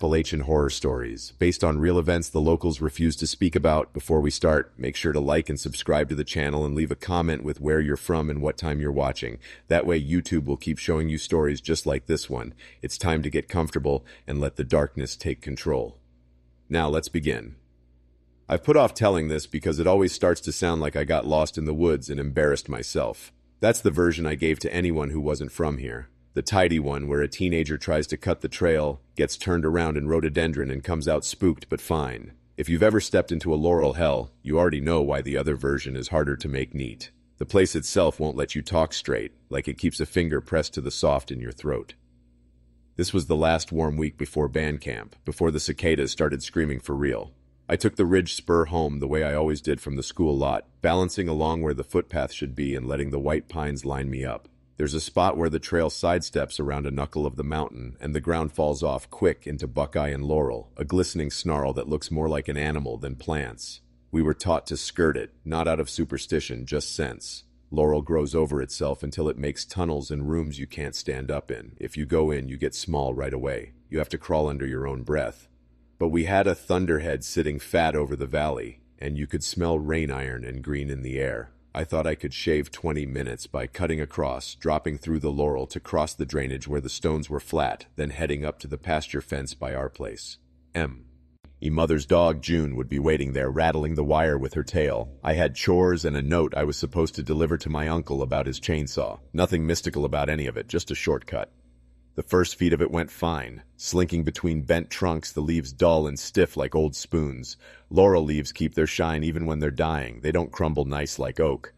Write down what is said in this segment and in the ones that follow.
Appalachian horror stories, based on real events the locals refuse to speak about. Before we start, make sure to like and subscribe to the channel and leave a comment with where you're from and what time you're watching. That way YouTube will keep showing you stories just like this one. It's time to get comfortable and let the darkness take control. Now let's begin. I've put off telling this because it always starts to sound like I got lost in the woods and embarrassed myself. That's the version I gave to anyone who wasn't from here. The tidy one where a teenager tries to cut the trail, gets turned around in rhododendron and comes out spooked but fine. If you've ever stepped into a laurel hell, you already know why the other version is harder to make neat. The place itself won't let you talk straight, like it keeps a finger pressed to the soft in your throat. This was the last warm week before band camp, before the cicadas started screaming for real. I took the ridge spur home the way I always did from the school lot, balancing along where the footpath should be and letting the white pines line me up. There's a spot where the trail sidesteps around a knuckle of the mountain, and the ground falls off quick into buckeye and laurel, a glistening snarl that looks more like an animal than plants. We were taught to skirt it, not out of superstition, just sense. Laurel grows over itself until it makes tunnels and rooms you can't stand up in. If you go in, you get small right away. You have to crawl under your own breath. But we had a thunderhead sitting fat over the valley, and you could smell rain iron and green in the air. I thought I could shave 20 minutes by cutting across, dropping through the laurel to cross the drainage where the stones were flat, then heading up to the pasture fence by our place. Mother's dog, June, would be waiting there, rattling the wire with her tail. I had chores and a note I was supposed to deliver to my uncle about his chainsaw. Nothing mystical about any of it, just a shortcut. The first feet of it went fine, slinking between bent trunks, the leaves dull and stiff like old spoons. Laurel leaves keep their shine even when they're dying. They don't crumble nice like oak.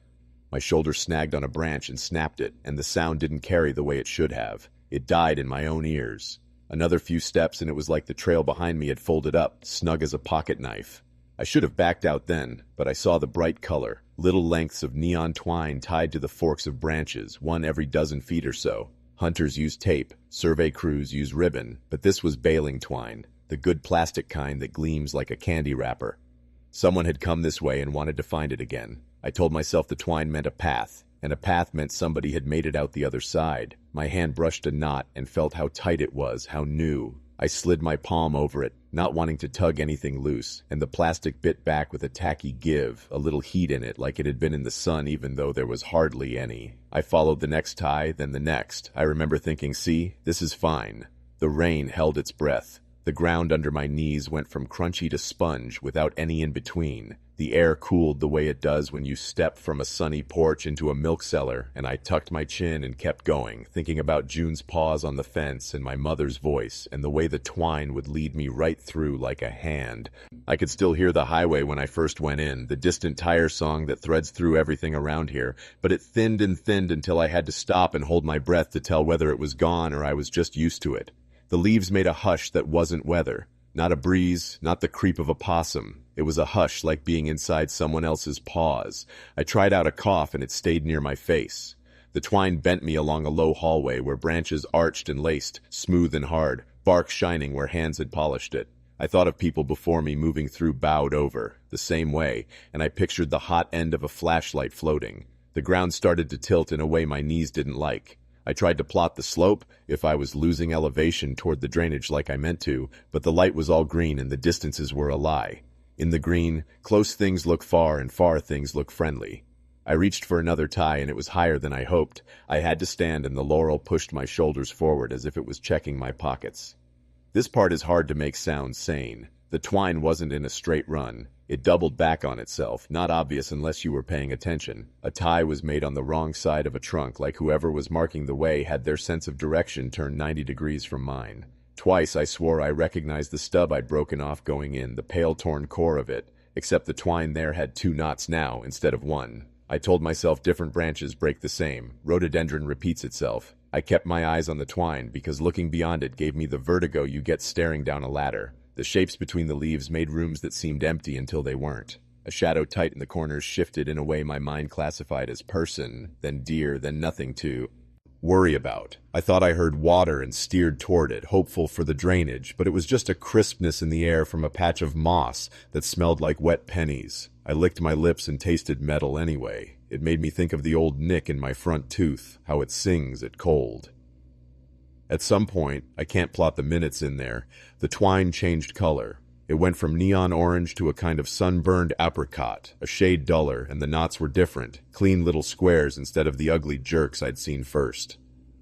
My shoulder snagged on a branch and snapped it, and the sound didn't carry the way it should have. It died in my own ears. Another few steps and it was like the trail behind me had folded up, snug as a pocket knife. I should have backed out then, but I saw the bright color, little lengths of neon twine tied to the forks of branches, one every dozen feet or so. Hunters use tape, survey crews use ribbon, but this was baling twine, the good plastic kind that gleams like a candy wrapper. Someone had come this way and wanted to find it again. I told myself the twine meant a path, and a path meant somebody had made it out the other side. My hand brushed a knot and felt how tight it was, how new. I slid my palm over it, not wanting to tug anything loose, and the plastic bit back with a tacky give, a little heat in it like it had been in the sun even though there was hardly any. I followed the next tie, then the next. I remember thinking, see, this is fine. The rain held its breath. The ground under my knees went from crunchy to sponge without any in between. The air cooled the way it does when you step from a sunny porch into a milk cellar, and I tucked my chin and kept going, thinking about June's paws on the fence and my mother's voice, and the way the twine would lead me right through like a hand. I could still hear the highway when I first went in, the distant tire song that threads through everything around here, but it thinned and thinned until I had to stop and hold my breath to tell whether it was gone or I was just used to it. The leaves made a hush that wasn't weather. Not a breeze, not the creep of a possum. It was a hush like being inside someone else's paws. I tried out a cough and it stayed near my face. The twine bent me along a low hallway where branches arched and laced, smooth and hard, bark shining where hands had polished it. I thought of people before me moving through bowed over, the same way, and I pictured the hot end of a flashlight floating. The ground started to tilt in a way my knees didn't like. I tried to plot the slope, if I was losing elevation toward the drainage like I meant to, but the light was all green and the distances were a lie. In the green, close things look far and far things look friendly. I reached for another tie and it was higher than I hoped. I had to stand and the laurel pushed my shoulders forward as if it was checking my pockets. This part is hard to make sound sane. The twine wasn't in a straight run. It doubled back on itself, not obvious unless you were paying attention. A tie was made on the wrong side of a trunk, like whoever was marking the way had their sense of direction turned 90 degrees from mine. Twice I swore I recognized the stub I'd broken off going in, the pale torn core of it, except the twine there had 2 knots now instead of 1. I told myself different branches break the same. Rhododendron repeats itself. I kept my eyes on the twine because looking beyond it gave me the vertigo you get staring down a ladder. The shapes between the leaves made rooms that seemed empty until they weren't. A shadow tight in the corners shifted in a way my mind classified as person, then deer, then nothing to worry about. I thought I heard water and steered toward it, hopeful for the drainage, but it was just a crispness in the air from a patch of moss that smelled like wet pennies. I licked my lips and tasted metal anyway. It made me think of the old nick in my front tooth, how it sings at cold. At some point, I can't plot the minutes in there, the twine changed color. It went from neon orange to a kind of sunburned apricot, a shade duller, and the knots were different, clean little squares instead of the ugly jerks I'd seen first.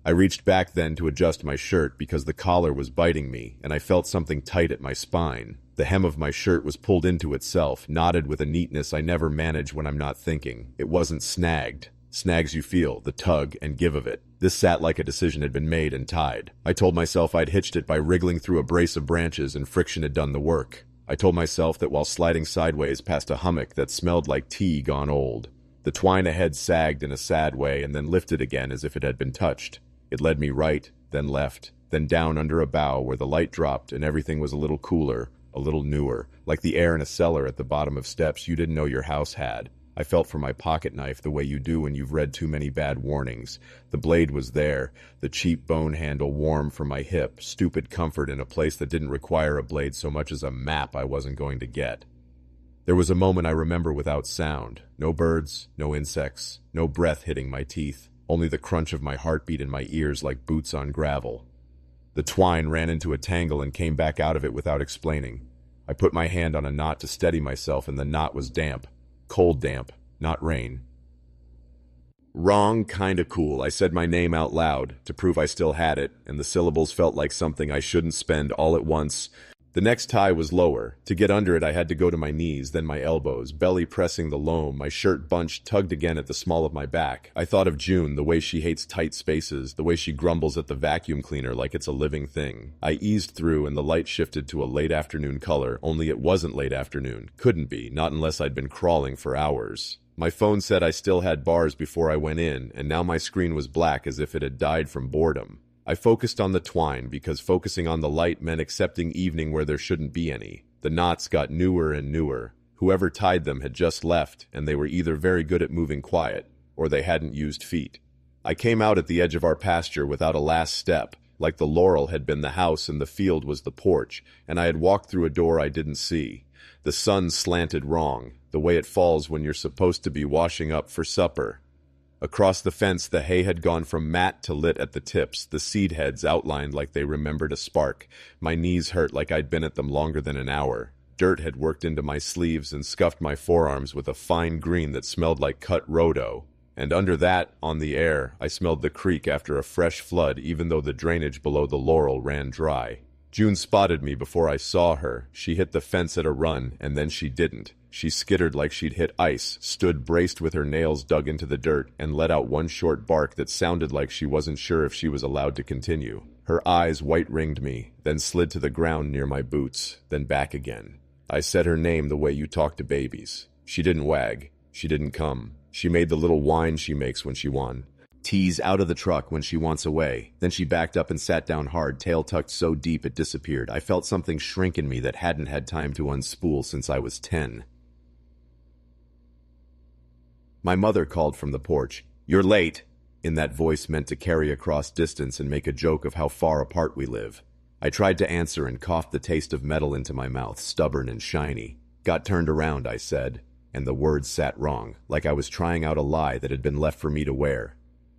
I reached back then to adjust my shirt because the collar was biting me, and I felt something tight at my spine. The hem of my shirt was pulled into itself, knotted with a neatness I never manage when I'm not thinking. It wasn't snagged. Snags you feel, the tug and give of it. This sat like a decision had been made and tied. I told myself I'd hitched it by wriggling through a brace of branches and friction had done the work. I told myself that while sliding sideways past a hummock that smelled like tea gone old. The twine ahead sagged in a sad way and then lifted again as if it had been touched. It led me right, then left, then down under a bough where the light dropped and everything was a little cooler, a little newer, like the air in a cellar at the bottom of steps you didn't know your house had. I felt for my pocket knife the way you do when you've read too many bad warnings. The blade was there, the cheap bone handle warm from my hip, stupid comfort in a place that didn't require a blade so much as a map I wasn't going to get. There was a moment I remember without sound. No birds, no insects, no breath hitting my teeth. Only the crunch of my heartbeat in my ears like boots on gravel. The twine ran into a tangle and came back out of it without explaining. I put my hand on a knot to steady myself and the knot was damp. Cold damp, not rain. Wrong, kinda cool. I said my name out loud to prove I still had it, and the syllables felt like something I shouldn't spend all at once. The next tie was lower. To get under it, I had to go to my knees, then my elbows, belly pressing the loam, my shirt bunched, tugged again at the small of my back. I thought of June, the way she hates tight spaces, the way she grumbles at the vacuum cleaner like it's a living thing. I eased through, and the light shifted to a late afternoon color, only it wasn't late afternoon. Couldn't be, not unless I'd been crawling for hours. My phone said I still had bars before I went in, and now my screen was black as if it had died from boredom. I focused on the twine because focusing on the light meant accepting evening where there shouldn't be any. The knots got newer and newer. Whoever tied them had just left, and they were either very good at moving quiet, or they hadn't used feet. I came out at the edge of our pasture without a last step, like the laurel had been the house and the field was the porch, and I had walked through a door I didn't see. The sun slanted wrong, the way it falls when you're supposed to be washing up for supper. Across the fence, the hay had gone from matte to lit at the tips, the seed heads outlined like they remembered a spark. My knees hurt like I'd been at them longer than an hour. Dirt had worked into my sleeves and scuffed my forearms with a fine green that smelled like cut rhodo. And under that, on the air, I smelled the creek after a fresh flood, even though the drainage below the laurel ran dry. June spotted me before I saw her. She hit the fence at a run, and then she didn't. She skittered like she'd hit ice, stood braced with her nails dug into the dirt, and let out one short bark that sounded like she wasn't sure if she was allowed to continue. Her eyes white-ringed me, then slid to the ground near my boots, then back again. I said her name the way you talk to babies. She didn't wag. She didn't come. She made the little whine she makes when she won. Tease out of the truck when she wants away. Then she backed up and sat down hard, tail tucked so deep it disappeared. I felt something shrink in me that hadn't had time to unspool since I was 10. My mother called from the porch, "You're late," in that voice meant to carry across distance and make a joke of how far apart we live. I tried to answer and coughed the taste of metal into my mouth, stubborn and shiny. "Got turned around," I said, and the words sat wrong, like I was trying out a lie that had been left for me to wear.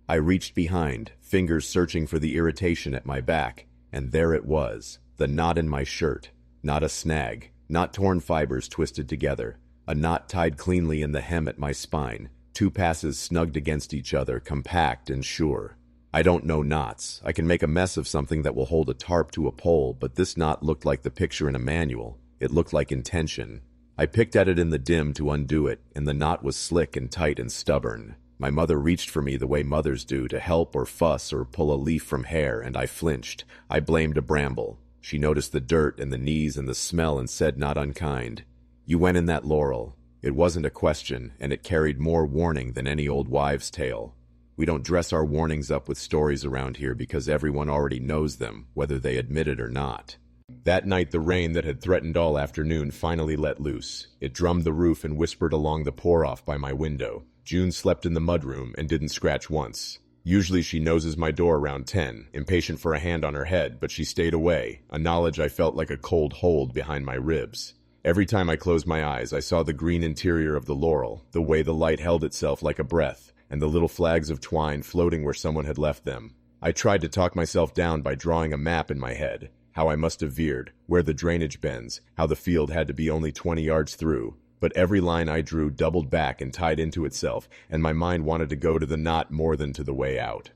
I reached behind, fingers searching for the irritation at my back, and there it was, the knot in my shirt. Not a snag, not torn fibers twisted together. A knot tied cleanly in the hem at my spine, 2 passes snugged against each other, compact and sure. I don't know knots. I can make a mess of something that will hold a tarp to a pole, but this knot looked like the picture in a manual. It looked like intention. I picked at it in the dim to undo it, and the knot was slick and tight and stubborn. My mother reached for me the way mothers do, to help or fuss or pull a leaf from hair, and I flinched. I blamed a bramble. She noticed the dirt and the knees and the smell and said not unkind, "You went in that laurel." It wasn't a question, and it carried more warning than any old wives' tale. We don't dress our warnings up with stories around here because everyone already knows them, whether they admit it or not. That night, the rain that had threatened all afternoon finally let loose. It drummed the roof and whispered along the pour-off by my window. June slept in the mudroom and didn't scratch once. Usually she noses my door around 10, impatient for a hand on her head, but she stayed away, a knowledge I felt like a cold hold behind my ribs. Every time I closed my eyes, I saw the green interior of the laurel, the way the light held itself like a breath, and the little flags of twine floating where someone had left them. I tried to talk myself down by drawing a map in my head, how I must have veered, where the drainage bends, how the field had to be only 20 yards through. But every line I drew doubled back and tied into itself, and my mind wanted to go to the knot more than to the way out.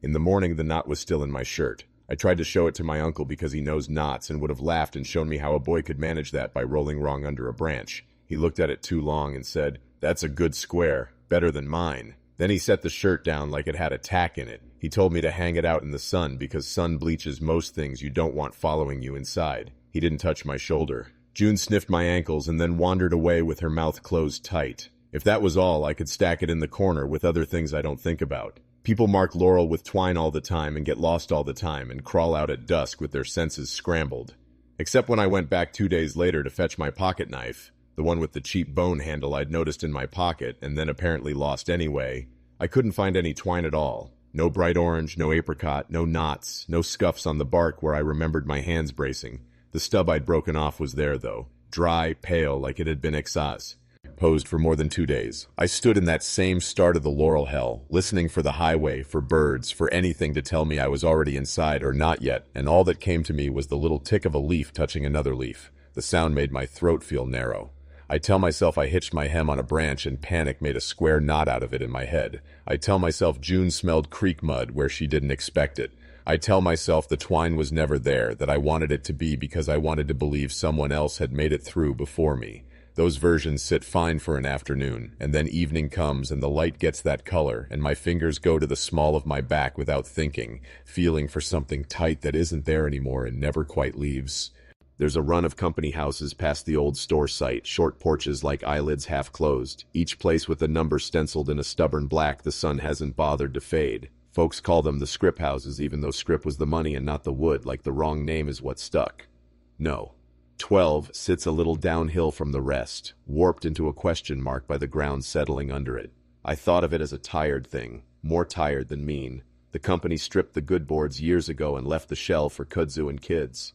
In the morning, the knot was still in my shirt. I tried to show it to my uncle because he knows knots and would have laughed and shown me how a boy could manage that by rolling wrong under a branch. He looked at it too long and said, "That's a good square, better than mine." Then he set the shirt down like it had a tack in it. He told me to hang it out in the sun because sun bleaches most things you don't want following you inside. He didn't touch my shoulder. June sniffed my ankles and then wandered away with her mouth closed tight. If that was all, I could stack it in the corner with other things I don't think about. People mark laurel with twine all the time and get lost all the time and crawl out at dusk with their senses scrambled. Except when I went back 2 days later to fetch my pocket knife, the one with the cheap bone handle I'd noticed in my pocket and then apparently lost anyway. I couldn't find any twine at all. No bright orange, no apricot, no knots, no scuffs on the bark where I remembered my hands bracing. The stub I'd broken off was there, though, dry, pale, like it had been exas. Posed for more than 2 days. I stood in that same start of the laurel hell, listening for the highway, for birds, for anything to tell me I was already inside or not yet, and all that came to me was the little tick of a leaf touching another leaf. The sound made my throat feel narrow. I tell myself I hitched my hem on a branch and panic made a square knot out of it in my head. I tell myself June smelled creek mud where she didn't expect it. I tell myself the twine was never there, that I wanted it to be because I wanted to believe someone else had made it through before me. Those versions sit fine for an afternoon, and then evening comes and the light gets that color, and my fingers go to the small of my back without thinking, feeling for something tight that isn't there anymore and never quite leaves. There's a run of company houses past the old store site, short porches like eyelids half closed, each place with a number stenciled in a stubborn black the sun hasn't bothered to fade. Folks call them the scrip houses even though scrip was the money and not the wood, like the wrong name is what stuck. No. 12 sits a little downhill from the rest, warped into a question mark by the ground settling under it. I thought of it as a tired thing, more tired than mean. The company stripped the good boards years ago and left the shell for kudzu and kids.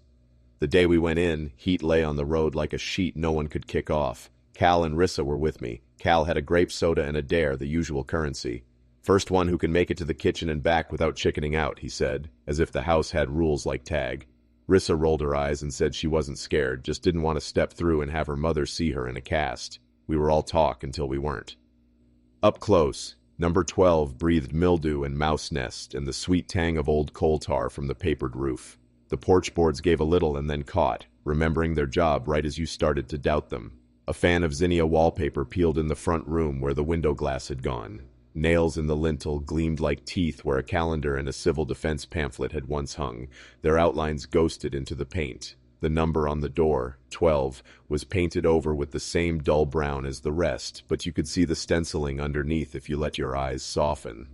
The day we went in, heat lay on the road like a sheet no one could kick off. Cal and Rissa were with me. Cal had a grape soda and a dare, the usual currency. First one who can make it to the kitchen and back without chickening out, he said, as if the house had rules like tag. Rissa rolled her eyes and said she wasn't scared, just didn't want to step through and have her mother see her in a cast. We were all talk until we weren't. Up close, number 12 breathed mildew and mouse nest and the sweet tang of old coal tar from the papered roof. The porch boards gave a little and then caught, remembering their job right as you started to doubt them. A fan of zinnia wallpaper peeled in the front room where the window glass had gone. Nails in the lintel gleamed like teeth where a calendar and a civil defense pamphlet had once hung, their outlines ghosted into the paint. The number on the door, 12, was painted over with the same dull brown as the rest, but you could see the stenciling underneath if you let your eyes soften.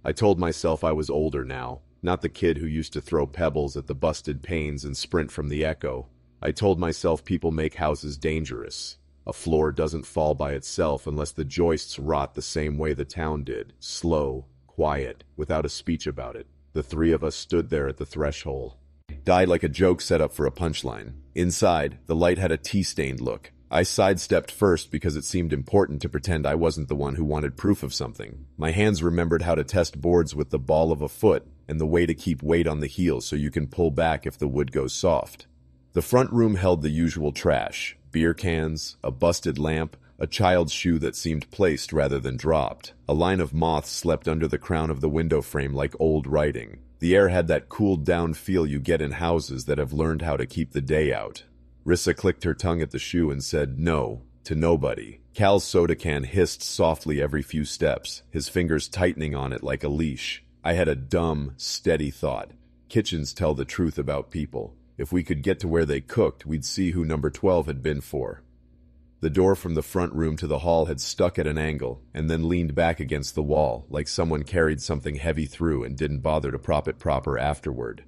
I told myself I was older now, not the kid who used to throw pebbles at the busted panes and sprint from the echo. I told myself people make houses dangerous. A floor doesn't fall by itself unless the joists rot the same way the town did, slow, quiet, without a speech about it. The three of us stood there at the threshold. Died like a joke set up for a punchline. Inside, the light had a tea-stained look. I sidestepped first because it seemed important to pretend I wasn't the one who wanted proof of something. My hands remembered how to test boards with the ball of a foot and the way to keep weight on the heel so you can pull back if the wood goes soft. The front room held the usual trash. Beer cans, a busted lamp, a child's shoe that seemed placed rather than dropped. A line of moths slept under the crown of the window frame like old writing. The air had that cooled-down feel you get in houses that have learned how to keep the day out. Rissa clicked her tongue at the shoe and said no to nobody. Cal's soda can hissed softly every few steps, his fingers tightening on it like a leash. I had a dumb, steady thought. Kitchens tell the truth about people. If we could get to where they cooked, we'd see who number 12 had been for. The door from the front room to the hall had stuck at an angle, and then leaned back against the wall, like someone carried something heavy through and didn't bother to prop it proper afterward.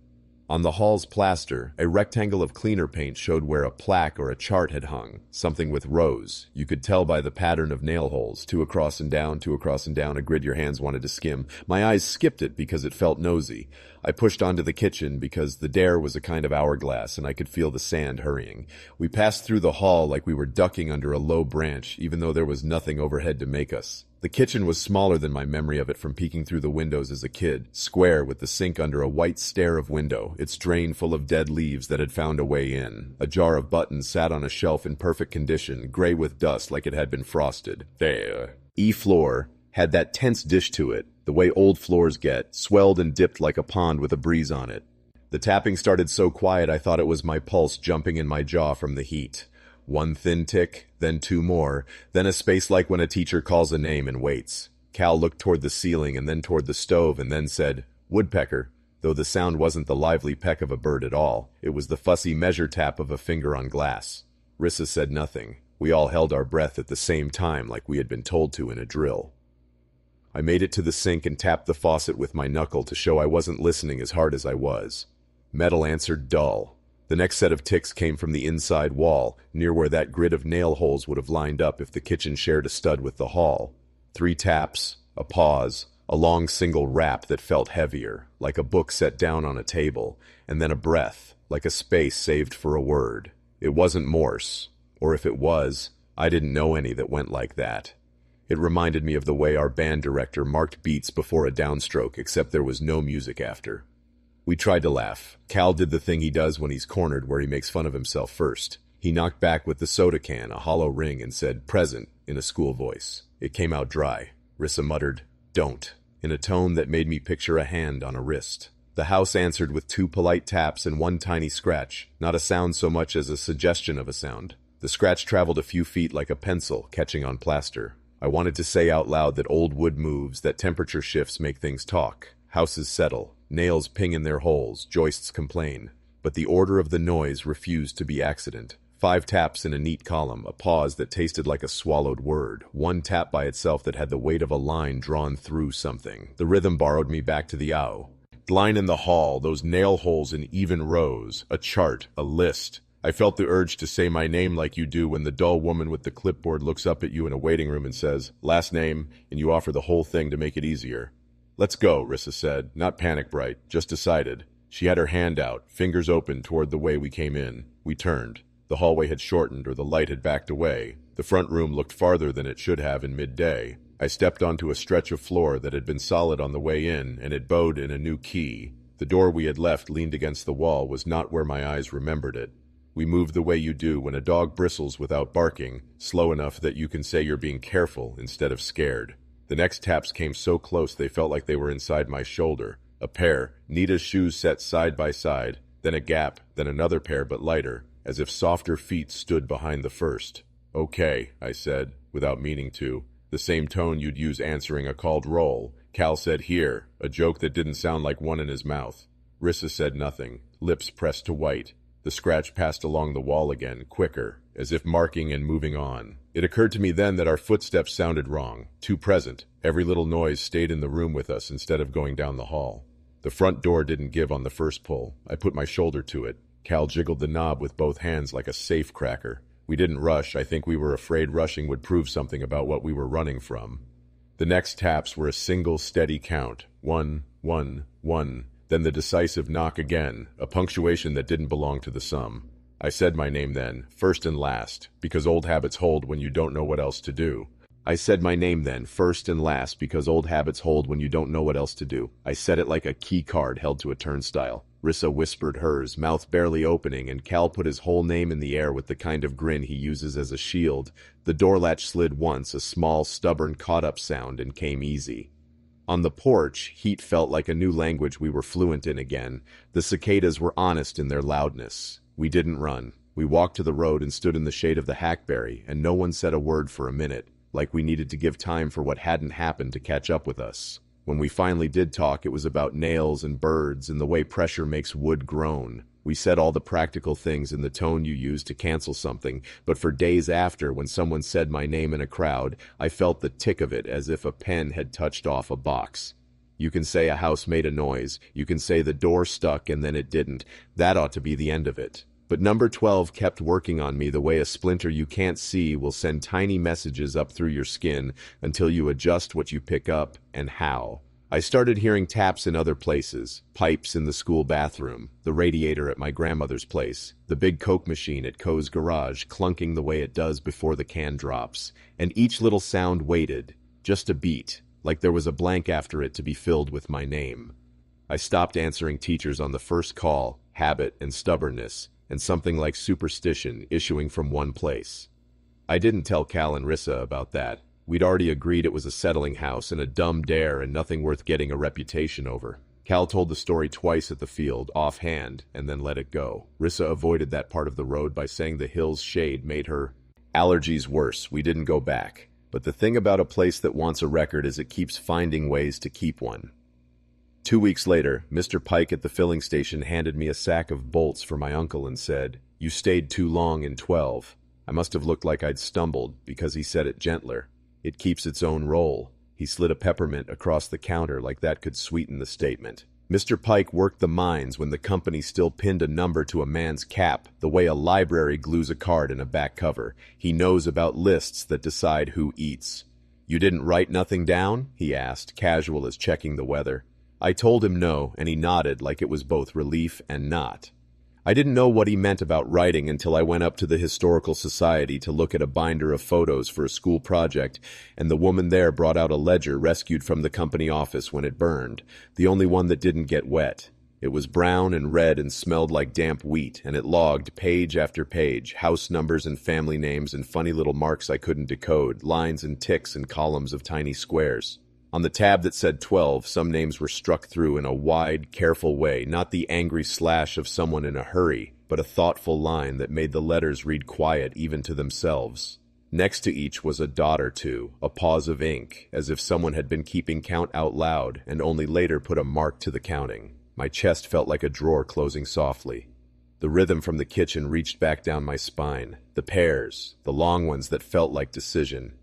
On the hall's plaster, a rectangle of cleaner paint showed where a plaque or a chart had hung, something with rows. You could tell by the pattern of nail holes, two across and down, a grid your hands wanted to skim. My eyes skipped it because it felt nosy. I pushed onto the kitchen because the dare was a kind of hourglass and I could feel the sand hurrying. We passed through the hall like we were ducking under a low branch, even though there was nothing overhead to make us. The kitchen was smaller than my memory of it from peeking through the windows as a kid, square with the sink under a white stare of window, its drain full of dead leaves that had found a way in. A jar of buttons sat on a shelf in perfect condition, gray with dust like it had been frosted. There. Floor had that tense dish to it, the way old floors get, swelled and dipped like a pond with a breeze on it. The tapping started so quiet I thought it was my pulse jumping in my jaw from the heat. One thin tick, then two more, then a space like when a teacher calls a name and waits. Cal looked toward the ceiling and then toward the stove and then said, "Woodpecker," though the sound wasn't the lively peck of a bird at all. It was the fussy measure tap of a finger on glass. Rissa said nothing. We all held our breath at the same time like we had been told to in a drill. I made it to the sink and tapped the faucet with my knuckle to show I wasn't listening as hard as I was. Metal answered dull. The next set of ticks came from the inside wall, near where that grid of nail holes would have lined up if the kitchen shared a stud with the hall. 3 taps, a pause, a long single rap that felt heavier, like a book set down on a table, and then a breath, like a space saved for a word. It wasn't Morse, or if it was, I didn't know any that went like that. It reminded me of the way our band director marked beats before a downstroke, except there was no music after. We tried to laugh. Cal did the thing he does when he's cornered, where he makes fun of himself first. He knocked back with the soda can, a hollow ring, and said, "Present," in a school voice. It came out dry. Rissa muttered, "Don't," in a tone that made me picture a hand on a wrist. The house answered with 2 polite taps and 1 tiny scratch, not a sound so much as a suggestion of a sound. The scratch traveled a few feet like a pencil, catching on plaster. I wanted to say out loud that old wood moves, that temperature shifts make things talk. Houses settle. Nails ping in their holes, joists complain. But the order of the noise refused to be accident. 5 taps in a neat column, a pause that tasted like a swallowed word, 1 tap by itself that had the weight of a line drawn through something. The rhythm borrowed me back to the ow. Line in the hall, those nail holes in even rows, a chart, a list. I felt the urge to say my name like you do when the dull woman with the clipboard looks up at you in a waiting room and says, "Last name," and you offer the whole thing to make it easier. "Let's go," Rissa said, not panic-bright, just decided. She had her hand out, fingers open toward the way we came in. We turned. The hallway had shortened or the light had backed away. The front room looked farther than it should have in midday. I stepped onto a stretch of floor that had been solid on the way in, and it bowed in a new key. The door we had left leaned against the wall was not where my eyes remembered it. We moved the way you do when a dog bristles without barking, slow enough that you can say you're being careful instead of scared. The next taps came so close they felt like they were inside my shoulder. A pair, neat as shoes set side by side, then a gap, then another pair but lighter, as if softer feet stood behind the first. "Okay," I said, without meaning to. The same tone you'd use answering a called roll. Cal said, "Here," a joke that didn't sound like one in his mouth. Rissa said nothing, lips pressed to white. The scratch passed along the wall again, quicker, as if marking and moving on. It occurred to me then that our footsteps sounded wrong, too present. Every little noise stayed in the room with us instead of going down the hall. The front door didn't give on the first pull. I put my shoulder to it. Cal jiggled the knob with both hands like a safe cracker. We didn't rush. I think we were afraid rushing would prove something about what we were running from. The next taps were a single steady count. 1, 1, 1. Then the decisive knock again, a punctuation that didn't belong to the sum. I said my name then, first and last, because old habits hold when you don't know what else to do. I said my name then, first and last, because old habits hold when you don't know what else to do. I said it like a key card held to a turnstile. Rissa whispered hers, mouth barely opening, and Cal put his whole name in the air with the kind of grin he uses as a shield. The door latch slid once, a small, stubborn, caught-up sound, and came easy. On the porch, heat felt like a new language we were fluent in again. The cicadas were honest in their loudness. We didn't run. We walked to the road and stood in the shade of the hackberry, and no one said a word for a minute, like we needed to give time for what hadn't happened to catch up with us. When we finally did talk, it was about nails and birds and the way pressure makes wood groan. We said all the practical things in the tone you use to cancel something, but for days after, when someone said my name in a crowd, I felt the tick of it as if a pen had touched off a box. You can say a house made a noise. You can say the door stuck and then it didn't. That ought to be the end of it. But number 12 kept working on me the way a splinter you can't see will send tiny messages up through your skin until you adjust what you pick up and how. I started hearing taps in other places, pipes in the school bathroom, the radiator at my grandmother's place, the big Coke machine at Co's garage clunking the way it does before the can drops, and each little sound waited. Just a beat, like there was a blank after it to be filled with my name. I stopped answering teachers on the first call, habit and stubbornness, and something like superstition issuing from one place. I didn't tell Cal and Rissa about that. We'd already agreed it was a settling house and a dumb dare and nothing worth getting a reputation over. Cal told the story twice at the field, offhand, and then let it go. Rissa avoided that part of the road by saying the hill's shade made her allergies worse. We didn't go back. But the thing about a place that wants a record is it keeps finding ways to keep one. 2 weeks later, Mr. Pike at the filling station handed me a sack of bolts for my uncle and said, "You stayed too long in 12. I must have looked like I'd stumbled, because he said it gentler. It keeps its own roll. He slid a peppermint across the counter like that could sweeten the statement. Mr. Pike worked the mines when the company still pinned a number to a man's cap, the way a library glues a card in a back cover. He knows about lists that decide who eats. "You didn't write nothing down?" he asked, casual as checking the weather. I told him no, and he nodded like it was both relief and not. I didn't know what he meant about writing until I went up to the Historical Society to look at a binder of photos for a school project, and the woman there brought out a ledger rescued from the company office when it burned, the only one that didn't get wet. It was brown and red and smelled like damp wheat, and it logged page after page, house numbers and family names and funny little marks I couldn't decode, lines and ticks and columns of tiny squares. On the tab that said 12, some names were struck through in a wide, careful way, not the angry slash of someone in a hurry, but a thoughtful line that made the letters read quiet even to themselves. Next to each was a dot or two, a pause of ink, as if someone had been keeping count out loud and only later put a mark to the counting. My chest felt like a drawer closing softly. The rhythm from the kitchen reached back down my spine. The pairs, the long ones that felt like decision.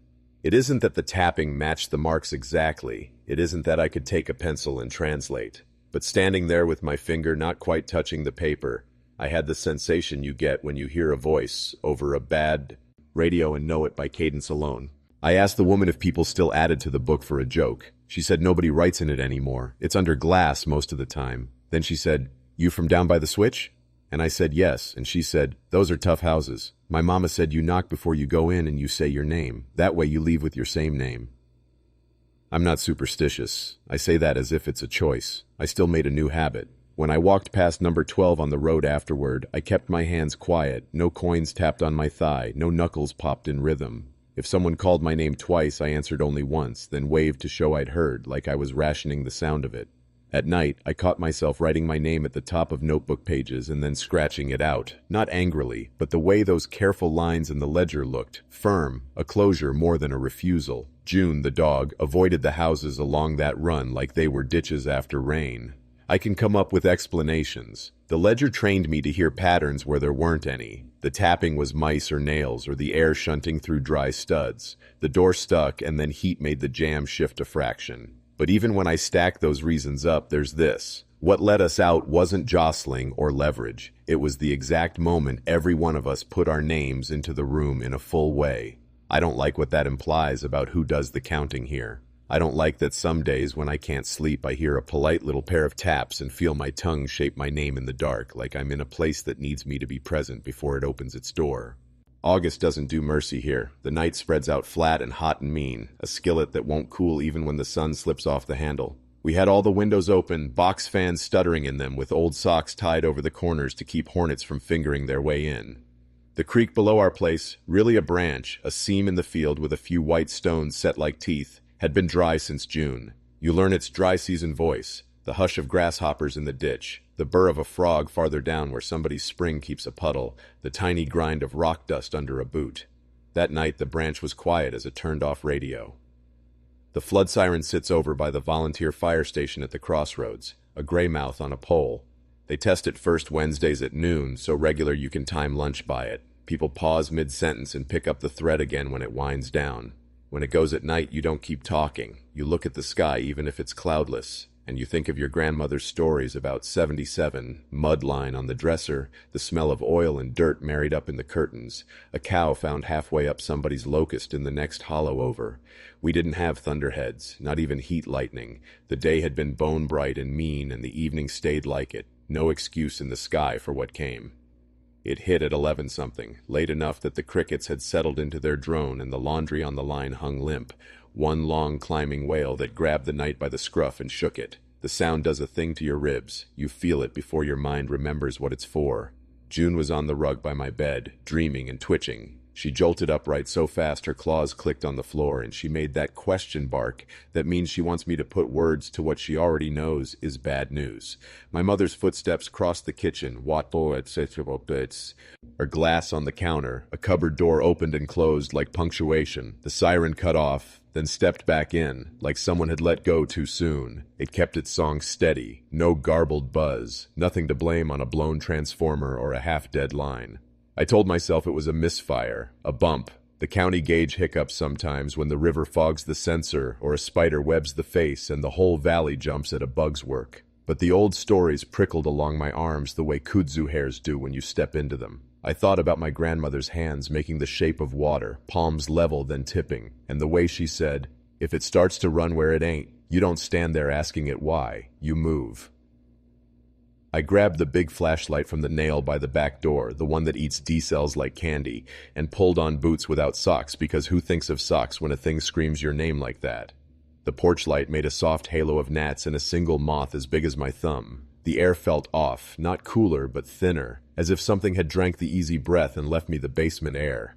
It isn't that the tapping matched the marks exactly. It isn't that I could take a pencil and translate. But standing there with my finger not quite touching the paper, I had the sensation you get when you hear a voice over a bad radio and know it by cadence alone. I asked the woman if people still added to the book for a joke. She said nobody writes in it anymore. It's under glass most of the time. Then she said, "You from down by the switch?" And I said yes, and she said, "Those are tough houses. My mama said you knock before you go in and you say your name. That way you leave with your same name." I'm not superstitious. I say that as if it's a choice. I still made a new habit. When I walked past number 12 on the road afterward, I kept my hands quiet, no coins tapped on my thigh, no knuckles popped in rhythm. If someone called my name twice, I answered only once, then waved to show I'd heard, like I was rationing the sound of it. At night, I caught myself writing my name at the top of notebook pages and then scratching it out, not angrily, but the way those careful lines in the ledger looked, firm, a closure more than a refusal. June, the dog, avoided the houses along that run like they were ditches after rain. I can come up with explanations. The ledger trained me to hear patterns where there weren't any. The tapping was mice or nails, or the air shunting through dry studs. The door stuck, and then heat made the jam shift a fraction. But even when I stack those reasons up, there's this. What let us out wasn't jostling or leverage. It was the exact moment every one of us put our names into the room in a full way. I don't like what that implies about who does the counting here. I don't like that some days when I can't sleep, I hear a polite little pair of taps and feel my tongue shape my name in the dark, like I'm in a place that needs me to be present before it opens its door. August doesn't do mercy here. The night spreads out flat and hot and mean, a skillet that won't cool even when the sun slips off the handle. We had all the windows open, box fans stuttering in them with old socks tied over the corners to keep hornets from fingering their way in. The creek below our place, really a branch, a seam in the field with a few white stones set like teeth, had been dry since June. You learn its dry season voice, the hush of grasshoppers in the ditch, the burr of a frog farther down where somebody's spring keeps a puddle, the tiny grind of rock dust under a boot. That night the branch was quiet as a turned-off radio. The flood siren sits over by the volunteer fire station at the crossroads, a gray mouth on a pole. They test it first Wednesdays at noon, so regular you can time lunch by it. People pause mid-sentence and pick up the thread again when it winds down. When it goes at night, you don't keep talking. You look at the sky even if it's cloudless. And you think of your grandmother's stories about 77, mud line on the dresser, the smell of oil and dirt married up in the curtains, a cow found halfway up somebody's locust in the next hollow over. We didn't have thunderheads, not even heat lightning. The day had been bone bright and mean, and the evening stayed like it. No excuse in the sky for what came. It hit at 11 something, late enough that the crickets had settled into their drone and the laundry on the line hung limp. One long climbing wail that grabbed the night by the scruff and shook it. The sound does a thing to your ribs. You feel it before your mind remembers what it's for. June was on the rug by my bed, dreaming and twitching. She jolted upright so fast her claws clicked on the floor, and she made that question bark that means she wants me to put words to what she already knows is bad news. My mother's footsteps crossed the kitchen, her glass on the counter, a cupboard door opened and closed like punctuation. The siren cut off, then stepped back in, like someone had let go too soon. It kept its song steady, no garbled buzz, nothing to blame on a blown transformer or a half-dead line. I told myself it was a misfire, a bump. The county gauge hiccups sometimes when the river fogs the sensor or a spider webs the face and the whole valley jumps at a bug's work. But the old stories prickled along my arms the way kudzu hairs do when you step into them. I thought about my grandmother's hands making the shape of water, palms level then tipping, and the way she said, "If it starts to run where it ain't, you don't stand there asking it why, you move." I grabbed the big flashlight from the nail by the back door, the one that eats D-cells like candy, and pulled on boots without socks because who thinks of socks when a thing screams your name like that? The porch light made a soft halo of gnats and a single moth as big as my thumb. The air felt off, not cooler but thinner, as if something had drank the easy breath and left me the basement air.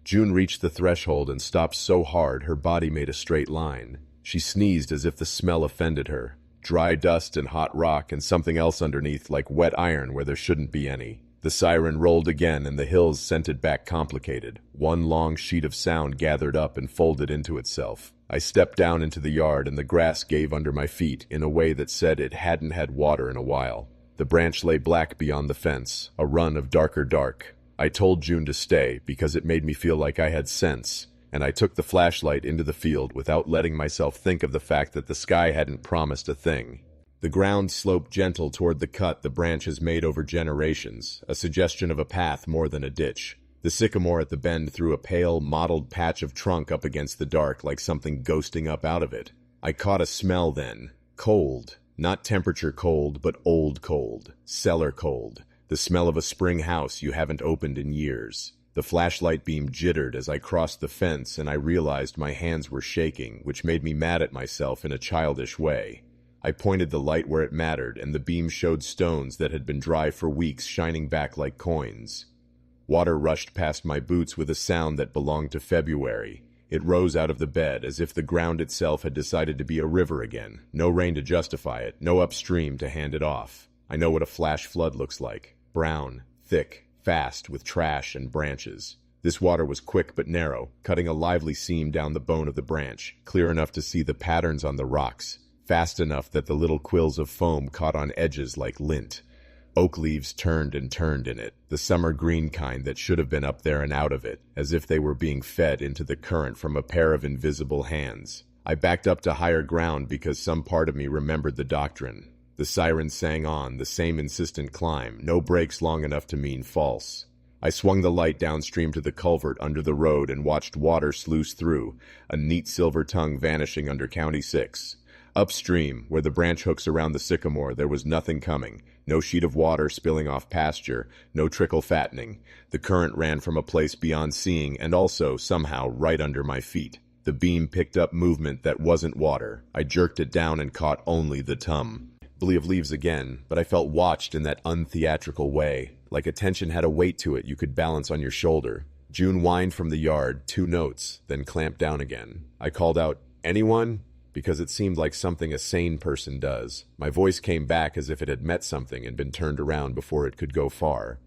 June reached the threshold and stopped so hard her body made a straight line. She sneezed as if the smell offended her. Dry dust and hot rock and something else underneath like wet iron where there shouldn't be any. The siren rolled again and the hills sent it back complicated. One long sheet of sound gathered up and folded into itself. I stepped down into the yard and the grass gave under my feet in a way that said it hadn't had water in a while. The branch lay black beyond the fence, a run of darker dark. I told June to stay because it made me feel like I had sense. And I took the flashlight into the field without letting myself think of the fact that the sky hadn't promised a thing. The ground sloped gentle toward the cut the branch has made over generations, a suggestion of a path more than a ditch. The sycamore at the bend threw a pale, mottled patch of trunk up against the dark like something ghosting up out of it. I caught a smell then. Cold. Not temperature cold, but old cold. Cellar cold. The smell of a spring house you haven't opened in years. The flashlight beam jittered as I crossed the fence and I realized my hands were shaking, which made me mad at myself in a childish way. I pointed the light where it mattered and the beam showed stones that had been dry for weeks shining back like coins. Water rushed past my boots with a sound that belonged to February. It rose out of the bed as if the ground itself had decided to be a river again. No rain to justify it, no upstream to hand it off. I know what a flash flood looks like. Brown, thick, fast with trash and branches. This water was quick but narrow, cutting a lively seam down the bone of the branch, clear enough to see the patterns on the rocks, fast enough that the little quills of foam caught on edges like lint. Oak leaves turned and turned in it, the summer green kind that should have been up there and out of it, as if they were being fed into the current from a pair of invisible hands. I backed up to higher ground because some part of me remembered the doctrine. The siren sang on, the same insistent climb, no breaks long enough to mean false. I swung the light downstream to the culvert under the road and watched water sluice through, a neat silver tongue vanishing under County 6. Upstream, where the branch hooks around the sycamore, there was nothing coming. No sheet of water spilling off pasture, no trickle fattening. The current ran from a place beyond seeing and also, somehow, right under my feet. The beam picked up movement that wasn't water. I jerked it down and caught only the tum. Of leaves again, but I felt watched in that untheatrical way, like attention had a weight to it you could balance on your shoulder. June whined from the yard, 2 notes, then clamped down again. I called out, "Anyone?" because it seemed like something a sane person does. My voice came back as if it had met something and been turned around before it could go far.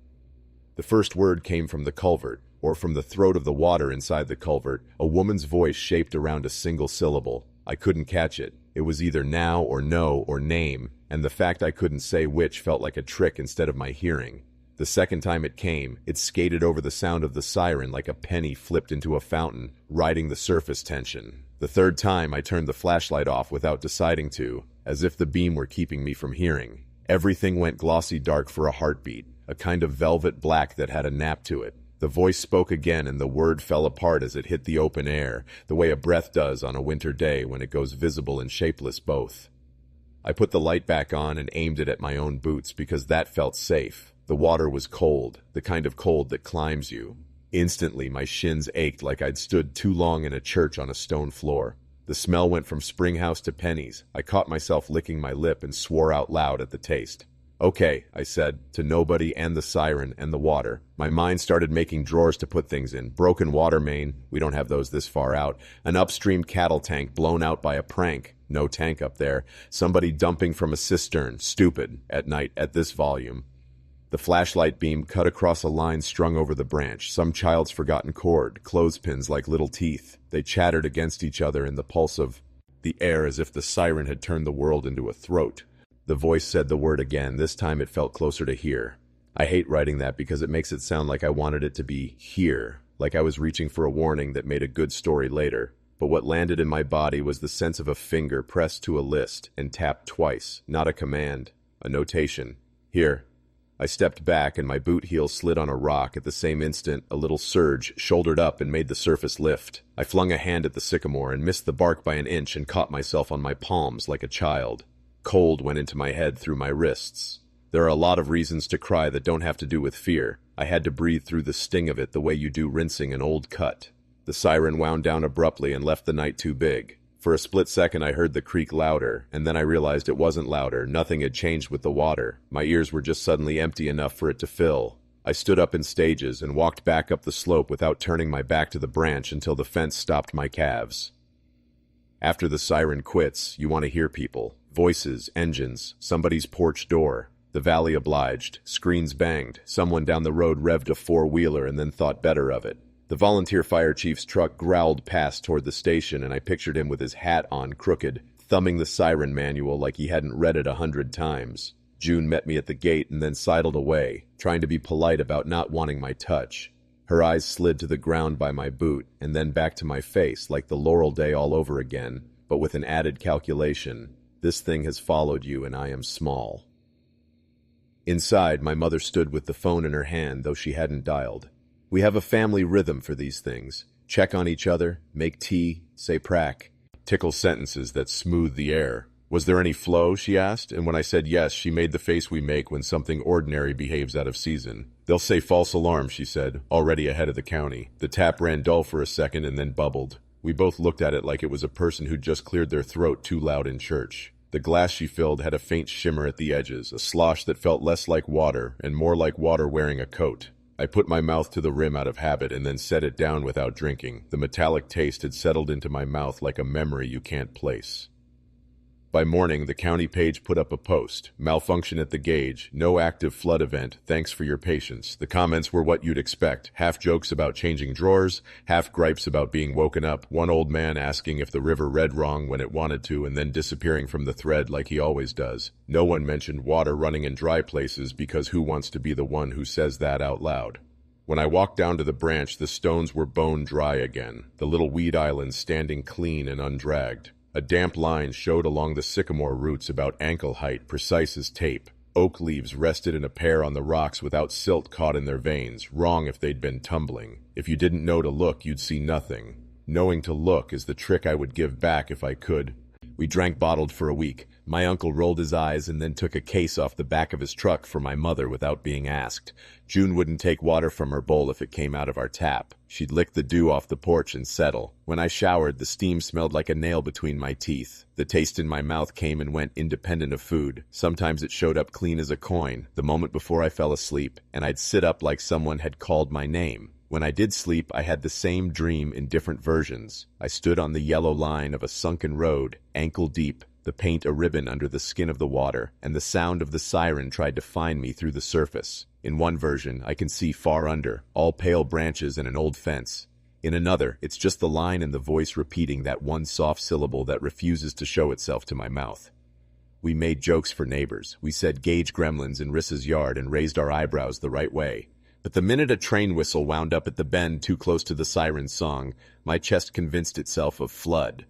The first word came from the culvert, or from the throat of the water inside the culvert, a woman's voice shaped around a single syllable. I couldn't catch it. It was either now or no or name, and the fact I couldn't say which felt like a trick instead of my hearing. The second time it came, it skated over the sound of the siren like a penny flipped into a fountain, riding the surface tension. The third time I turned the flashlight off without deciding to, as if the beam were keeping me from hearing. Everything went glossy dark for a heartbeat, a kind of velvet black that had a nap to it. The voice spoke again and the word fell apart as it hit the open air, the way a breath does on a winter day when it goes visible and shapeless both. I put the light back on and aimed it at my own boots because that felt safe. The water was cold, the kind of cold that climbs you. Instantly, my shins ached like I'd stood too long in a church on a stone floor. The smell went from Springhouse to Penny's. I caught myself licking my lip and swore out loud at the taste. "Okay," I said, to nobody and the siren and the water. My mind started making drawers to put things in. Broken water main, we don't have those this far out. An upstream cattle tank blown out by a prank. No tank up there. Somebody dumping from a cistern. Stupid. At night, at this volume. The flashlight beam cut across a line strung over the branch. Some child's forgotten cord. Clothespins like little teeth. They chattered against each other in the pulse of the air as if the siren had turned the world into a throat. The voice said the word again. This time it felt closer to here. I hate writing that because it makes it sound like I wanted it to be here, like I was reaching for a warning that made a good story later. But what landed in my body was the sense of a finger pressed to a list and tapped twice, not a command, a notation. Here. I stepped back and my boot heel slid on a rock. At the same instant, a little surge shouldered up and made the surface lift. I flung a hand at the sycamore and missed the bark by an inch and caught myself on my palms like a child. Cold went into my head through my wrists. There are a lot of reasons to cry that don't have to do with fear. I had to breathe through the sting of it the way you do rinsing an old cut. The siren wound down abruptly and left the night too big. For a split second I heard the creak louder, and then I realized it wasn't louder. Nothing had changed with the water. My ears were just suddenly empty enough for it to fill. I stood up in stages and walked back up the slope without turning my back to the branch until the fence stopped my calves. After the siren quits, you want to hear people. Voices, engines, somebody's porch door. The valley obliged, screens banged, someone down the road revved a four-wheeler and then thought better of it. The volunteer fire chief's truck growled past toward the station, and I pictured him with his hat on crooked, thumbing the siren manual like he hadn't read it 100 times. June met me at the gate and then sidled away, trying to be polite about not wanting my touch. Her eyes slid to the ground by my boot, and then back to my face like the Laurel day all over again, but with an added calculation. This thing has followed you, and I am small. Inside, my mother stood with the phone in her hand, though she hadn't dialed. We have a family rhythm for these things. Check on each other, make tea, say prac. Tickle sentences that smooth the air. Was there any flow, she asked, and when I said yes, she made the face we make when something ordinary behaves out of season. They'll say false alarm, she said, already ahead of the county. The tap ran dull for a second and then bubbled. We both looked at it like it was a person who'd just cleared their throat too loud in church. The glass she filled had a faint shimmer at the edges, a slosh that felt less like water and more like water wearing a coat. I put my mouth to the rim out of habit and then set it down without drinking. The metallic taste had settled into my mouth like a memory you can't place. By morning, the county page put up a post. Malfunction at the gauge. No active flood event. Thanks for your patience. The comments were what you'd expect. Half jokes about changing drawers, half gripes about being woken up, one old man asking if the river read wrong when it wanted to and then disappearing from the thread like he always does. No one mentioned water running in dry places because who wants to be the one who says that out loud? When I walked down to the branch, the stones were bone dry again, the little weed islands standing clean and undragged. A damp line showed along the sycamore roots about ankle height, precise as tape. Oak leaves rested in a pair on the rocks without silt caught in their veins, wrong if they'd been tumbling. If you didn't know to look, you'd see nothing. Knowing to look is the trick I would give back if I could. We drank bottled for a week. My uncle rolled his eyes and then took a case off the back of his truck for my mother without being asked. June wouldn't take water from her bowl if it came out of our tap. She'd lick the dew off the porch and settle. When I showered, the steam smelled like a nail between my teeth. The taste in my mouth came and went independent of food. Sometimes it showed up clean as a coin, the moment before I fell asleep, and I'd sit up like someone had called my name. When I did sleep, I had the same dream in different versions. I stood on the yellow line of a sunken road, ankle deep, the paint a ribbon under the skin of the water, and the sound of the siren tried to find me through the surface. In one version, I can see far under, all pale branches and an old fence. In another, it's just the line and the voice repeating that one soft syllable that refuses to show itself to my mouth. We made jokes for neighbors. We said gauge gremlins in Rissa's yard and raised our eyebrows the right way. But the minute a train whistle wound up at the bend too close to the siren's song, my chest convinced itself of flood.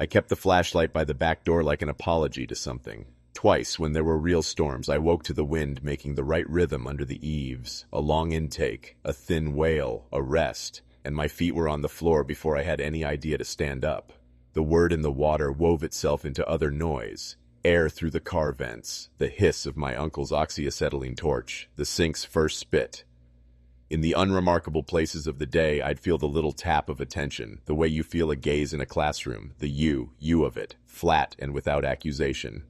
I kept the flashlight by the back door like an apology to something. Twice, when there were real storms, I woke to the wind making the right rhythm under the eaves. A long intake, a thin wail, a rest, and my feet were on the floor before I had any idea to stand up. The word in the water wove itself into other noise. Air through the car vents, the hiss of my uncle's oxyacetylene torch, the sink's first spit. In the unremarkable places of the day, I'd feel the little tap of attention, the way you feel a gaze in a classroom, the you of it, flat and without accusation.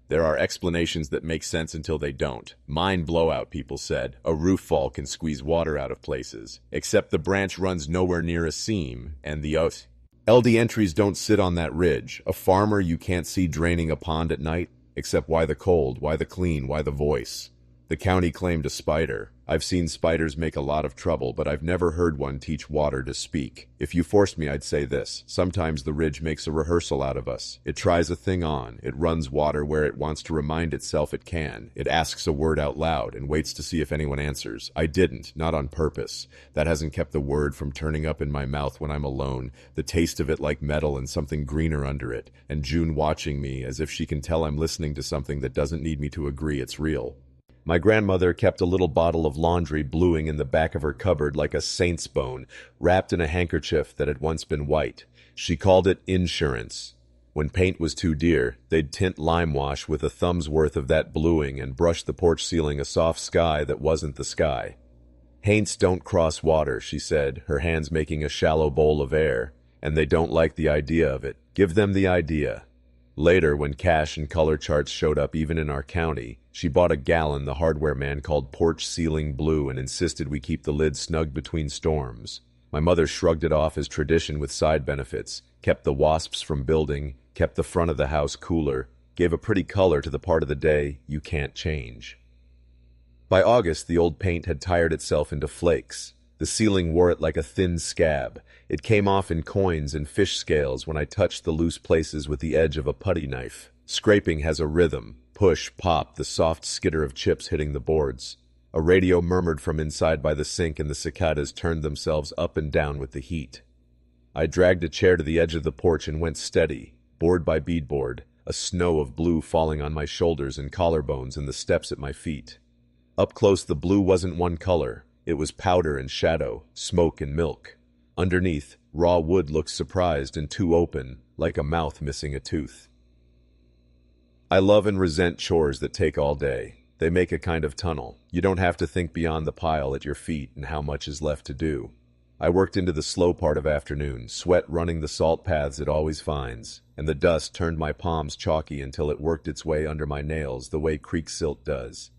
There are explanations that make sense until they don't. Mine blowout, people said. A roof fall can squeeze water out of places. Except the branch runs nowhere near a seam, and the LD entries don't sit on that ridge. A farmer you can't see draining a pond at night. Except why the cold, why the clean, why the voice? The county claimed a spider. I've seen spiders make a lot of trouble, but I've never heard one teach water to speak. If you forced me, I'd say this. Sometimes the ridge makes a rehearsal out of us. It tries a thing on. It runs water where it wants to remind itself it can. It asks a word out loud and waits to see if anyone answers. I didn't, not on purpose. That hasn't kept the word from turning up in my mouth when I'm alone, the taste of it like metal and something greener under it, and June watching me as if she can tell I'm listening to something that doesn't need me to agree it's real. My grandmother kept a little bottle of laundry bluing in the back of her cupboard like a saint's bone, wrapped in a handkerchief that had once been white. She called it insurance. When paint was too dear, they'd tint lime wash with a thumb's worth of that bluing and brush the porch ceiling a soft sky that wasn't the sky. Haints don't cross water, she said, her hands making a shallow bowl of air, and they don't like the idea of it. Give them the idea. Later, when cash and color charts showed up even in our county, she bought a gallon the hardware man called porch ceiling blue and insisted we keep the lid snug between storms. My mother shrugged it off as tradition with side benefits, kept the wasps from building, kept the front of the house cooler, gave a pretty color to the part of the day you can't change. By August, the old paint had tired itself into flakes. The ceiling wore it like a thin scab. It came off in coins and fish scales when I touched the loose places with the edge of a putty knife. Scraping has a rhythm. Push, pop, the soft skitter of chips hitting the boards. A radio murmured from inside by the sink and the cicadas turned themselves up and down with the heat. I dragged a chair to the edge of the porch and went steady, board by beadboard, a snow of blue falling on my shoulders and collarbones and the steps at my feet. Up close, the blue wasn't one color. It was powder and shadow, smoke and milk. Underneath, raw wood looked surprised and too open, like a mouth missing a tooth. I love and resent chores that take all day. They make a kind of tunnel. You don't have to think beyond the pile at your feet and how much is left to do. I worked into the slow part of afternoon, sweat running the salt paths it always finds, and the dust turned my palms chalky until it worked its way under my nails the way creek silt does.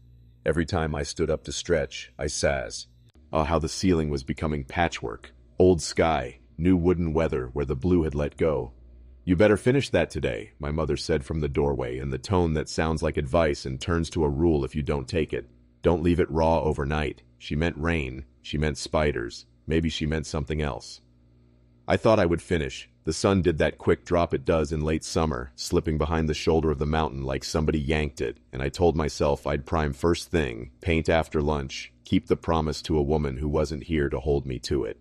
Every time I stood up to stretch, I says. Oh, how the ceiling was becoming patchwork. Old sky, new wooden weather where the blue had let go. You better finish that today, my mother said from the doorway in the tone that sounds like advice and turns to a rule if you don't take it. Don't leave it raw overnight. She meant rain. She meant spiders. Maybe she meant something else. I thought I would finish. The sun did that quick drop it does in late summer, slipping behind the shoulder of the mountain like somebody yanked it, and I told myself I'd prime first thing, paint after lunch, keep the promise to a woman who wasn't here to hold me to it.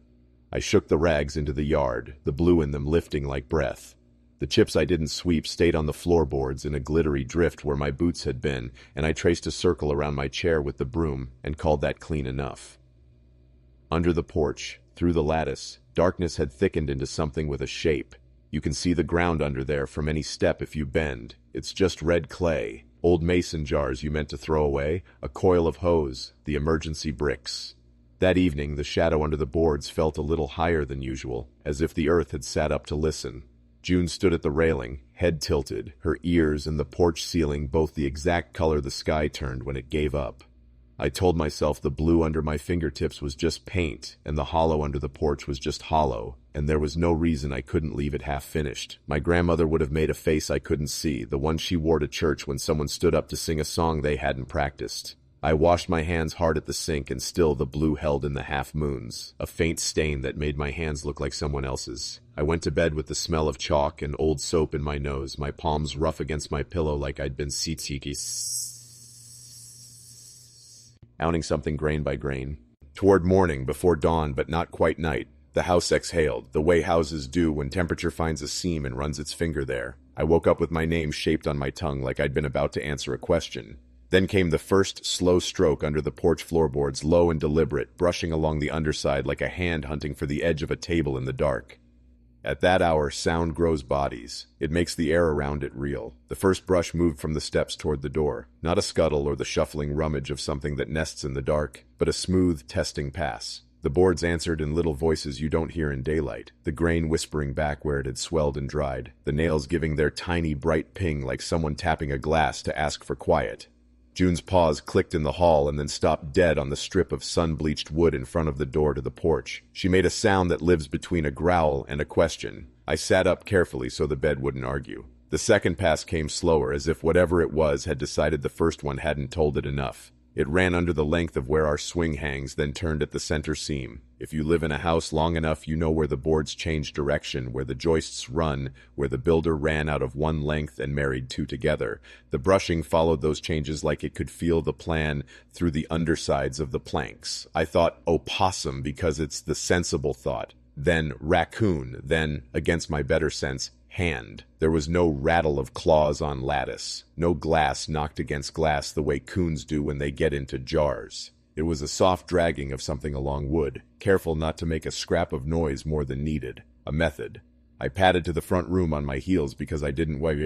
I shook the rags into the yard, the blue in them lifting like breath. The chips I didn't sweep stayed on the floorboards in a glittery drift where my boots had been, and I traced a circle around my chair with the broom and called that clean enough. Under the porch, through the lattice, darkness had thickened into something with a shape. You can see the ground under there from any step if you bend. It's just red clay, old mason jars you meant to throw away, a coil of hose, the emergency bricks. That evening, the shadow under the boards felt a little higher than usual, as if the earth had sat up to listen. June stood at the railing, head tilted, her ears and the porch ceiling both the exact color the sky turned when it gave up. I told myself the blue under my fingertips was just paint, and the hollow under the porch was just hollow, and there was no reason I couldn't leave it half-finished. My grandmother would have made a face I couldn't see, the one she wore to church when someone stood up to sing a song they hadn't practiced. I washed my hands hard at the sink, and still the blue held in the half-moons, a faint stain that made my hands look like someone else's. I went to bed with the smell of chalk and old soap in my nose, my palms rough against my pillow like I'd been outing something grain by grain. Toward morning, before dawn but not quite night, the house exhaled, the way houses do when temperature finds a seam and runs its finger there. I woke up with my name shaped on my tongue like I'd been about to answer a question. Then came the first slow stroke under the porch floorboards, low and deliberate, brushing along the underside like a hand hunting for the edge of a table in the dark. At that hour, sound grows bodies. It makes the air around it real. The first brush moved from the steps toward the door. Not a scuttle or the shuffling rummage of something that nests in the dark, but a smooth, testing pass. The boards answered in little voices you don't hear in daylight, the grain whispering back where it had swelled and dried, the nails giving their tiny, bright ping like someone tapping a glass to ask for quiet. June's paws clicked in the hall and then stopped dead on the strip of sun-bleached wood in front of the door to the porch. She made a sound that lives between a growl and a question. I sat up carefully so the bed wouldn't argue. The second pass came slower, as if whatever it was had decided the first one hadn't told it enough. It ran under the length of where our swing hangs, then turned at the center seam. If you live in a house long enough, you know where the boards change direction, where the joists run, where the builder ran out of one length and married two together. The brushing followed those changes like it could feel the plan through the undersides of the planks. I thought opossum because it's the sensible thought. Then raccoon, then, against my better sense, hand. There was no rattle of claws on lattice, no glass knocked against glass the way coons do when they get into jars. It was a soft dragging of something along wood, careful not to make a scrap of noise more than needed. A method. I padded to the front room on my heels because I didn't want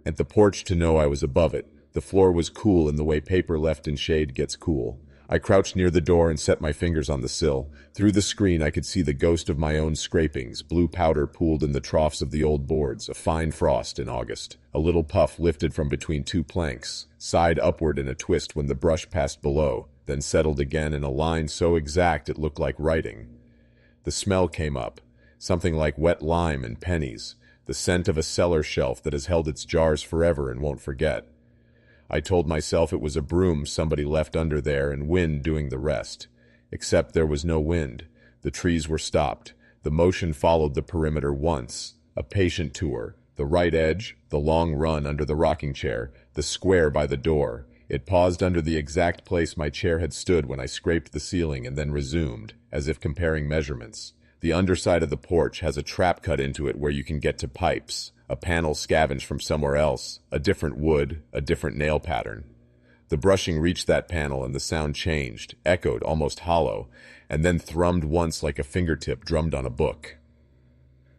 at the porch to know I was above it. The floor was cool in the way paper left in shade gets cool. I crouched near the door and set my fingers on the sill. Through the screen I could see the ghost of my own scrapings, blue powder pooled in the troughs of the old boards, a fine frost in August. A little puff lifted from between two planks, sighed upward in a twist when the brush passed below, then settled again in a line so exact it looked like writing. The smell came up, something like wet lime and pennies, the scent of a cellar shelf that has held its jars forever and won't forget. I told myself it was a broom somebody left under there and wind doing the rest. Except there was no wind. The trees were stopped. The motion followed the perimeter once. A patient tour. The right edge, the long run under the rocking chair, the square by the door. It paused under the exact place my chair had stood when I scraped the ceiling and then resumed, as if comparing measurements. The underside of the porch has a trap cut into it where you can get to pipes. A panel scavenged from somewhere else, a different wood, a different nail pattern. The brushing reached that panel and the sound changed, echoed, almost hollow, and then thrummed once like a fingertip drummed on a book.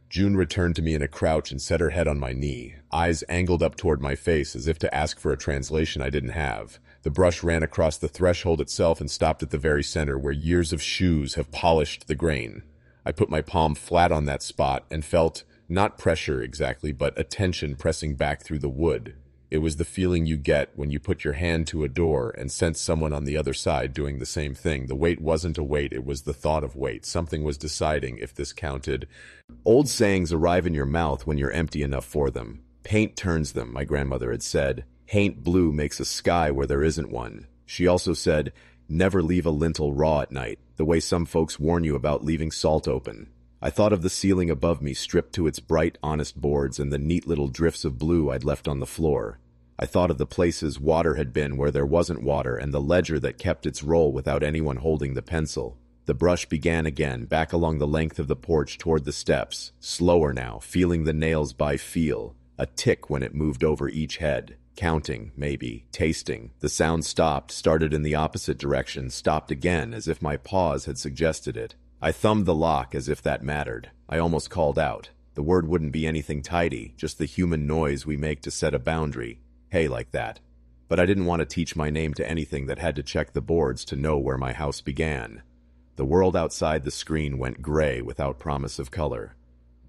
June returned to me in a crouch and set her head on my knee, eyes angled up toward my face as if to ask for a translation I didn't have. The brush ran across the threshold itself and stopped at the very center where years of shoes have polished the grain. I put my palm flat on that spot and felt not pressure exactly, but attention pressing back through the wood. It was the feeling you get when you put your hand to a door and sense someone on the other side doing the same thing. The weight wasn't a weight, it was the thought of weight. Something was deciding if this counted. Old sayings arrive in your mouth when you're empty enough for them. Paint turns them, my grandmother had said. Haint blue makes a sky where there isn't one. She also said, never leave a lintel raw at night, the way some folks warn you about leaving salt open. I thought of the ceiling above me stripped to its bright, honest boards and the neat little drifts of blue I'd left on the floor. I thought of the places water had been where there wasn't water and the ledger that kept its roll without anyone holding the pencil. The brush began again, back along the length of the porch toward the steps, slower now, feeling the nails by feel, a tick when it moved over each head. Counting, maybe, tasting. The sound stopped, started in the opposite direction, stopped again, as if my pause had suggested it. I thumbed the lock as if that mattered. I almost called out. The word wouldn't be anything tidy, just the human noise we make to set a boundary. Hey, like that. But I didn't want to teach my name to anything that had to check the boards to know where my house began. The world outside the screen went gray without promise of color.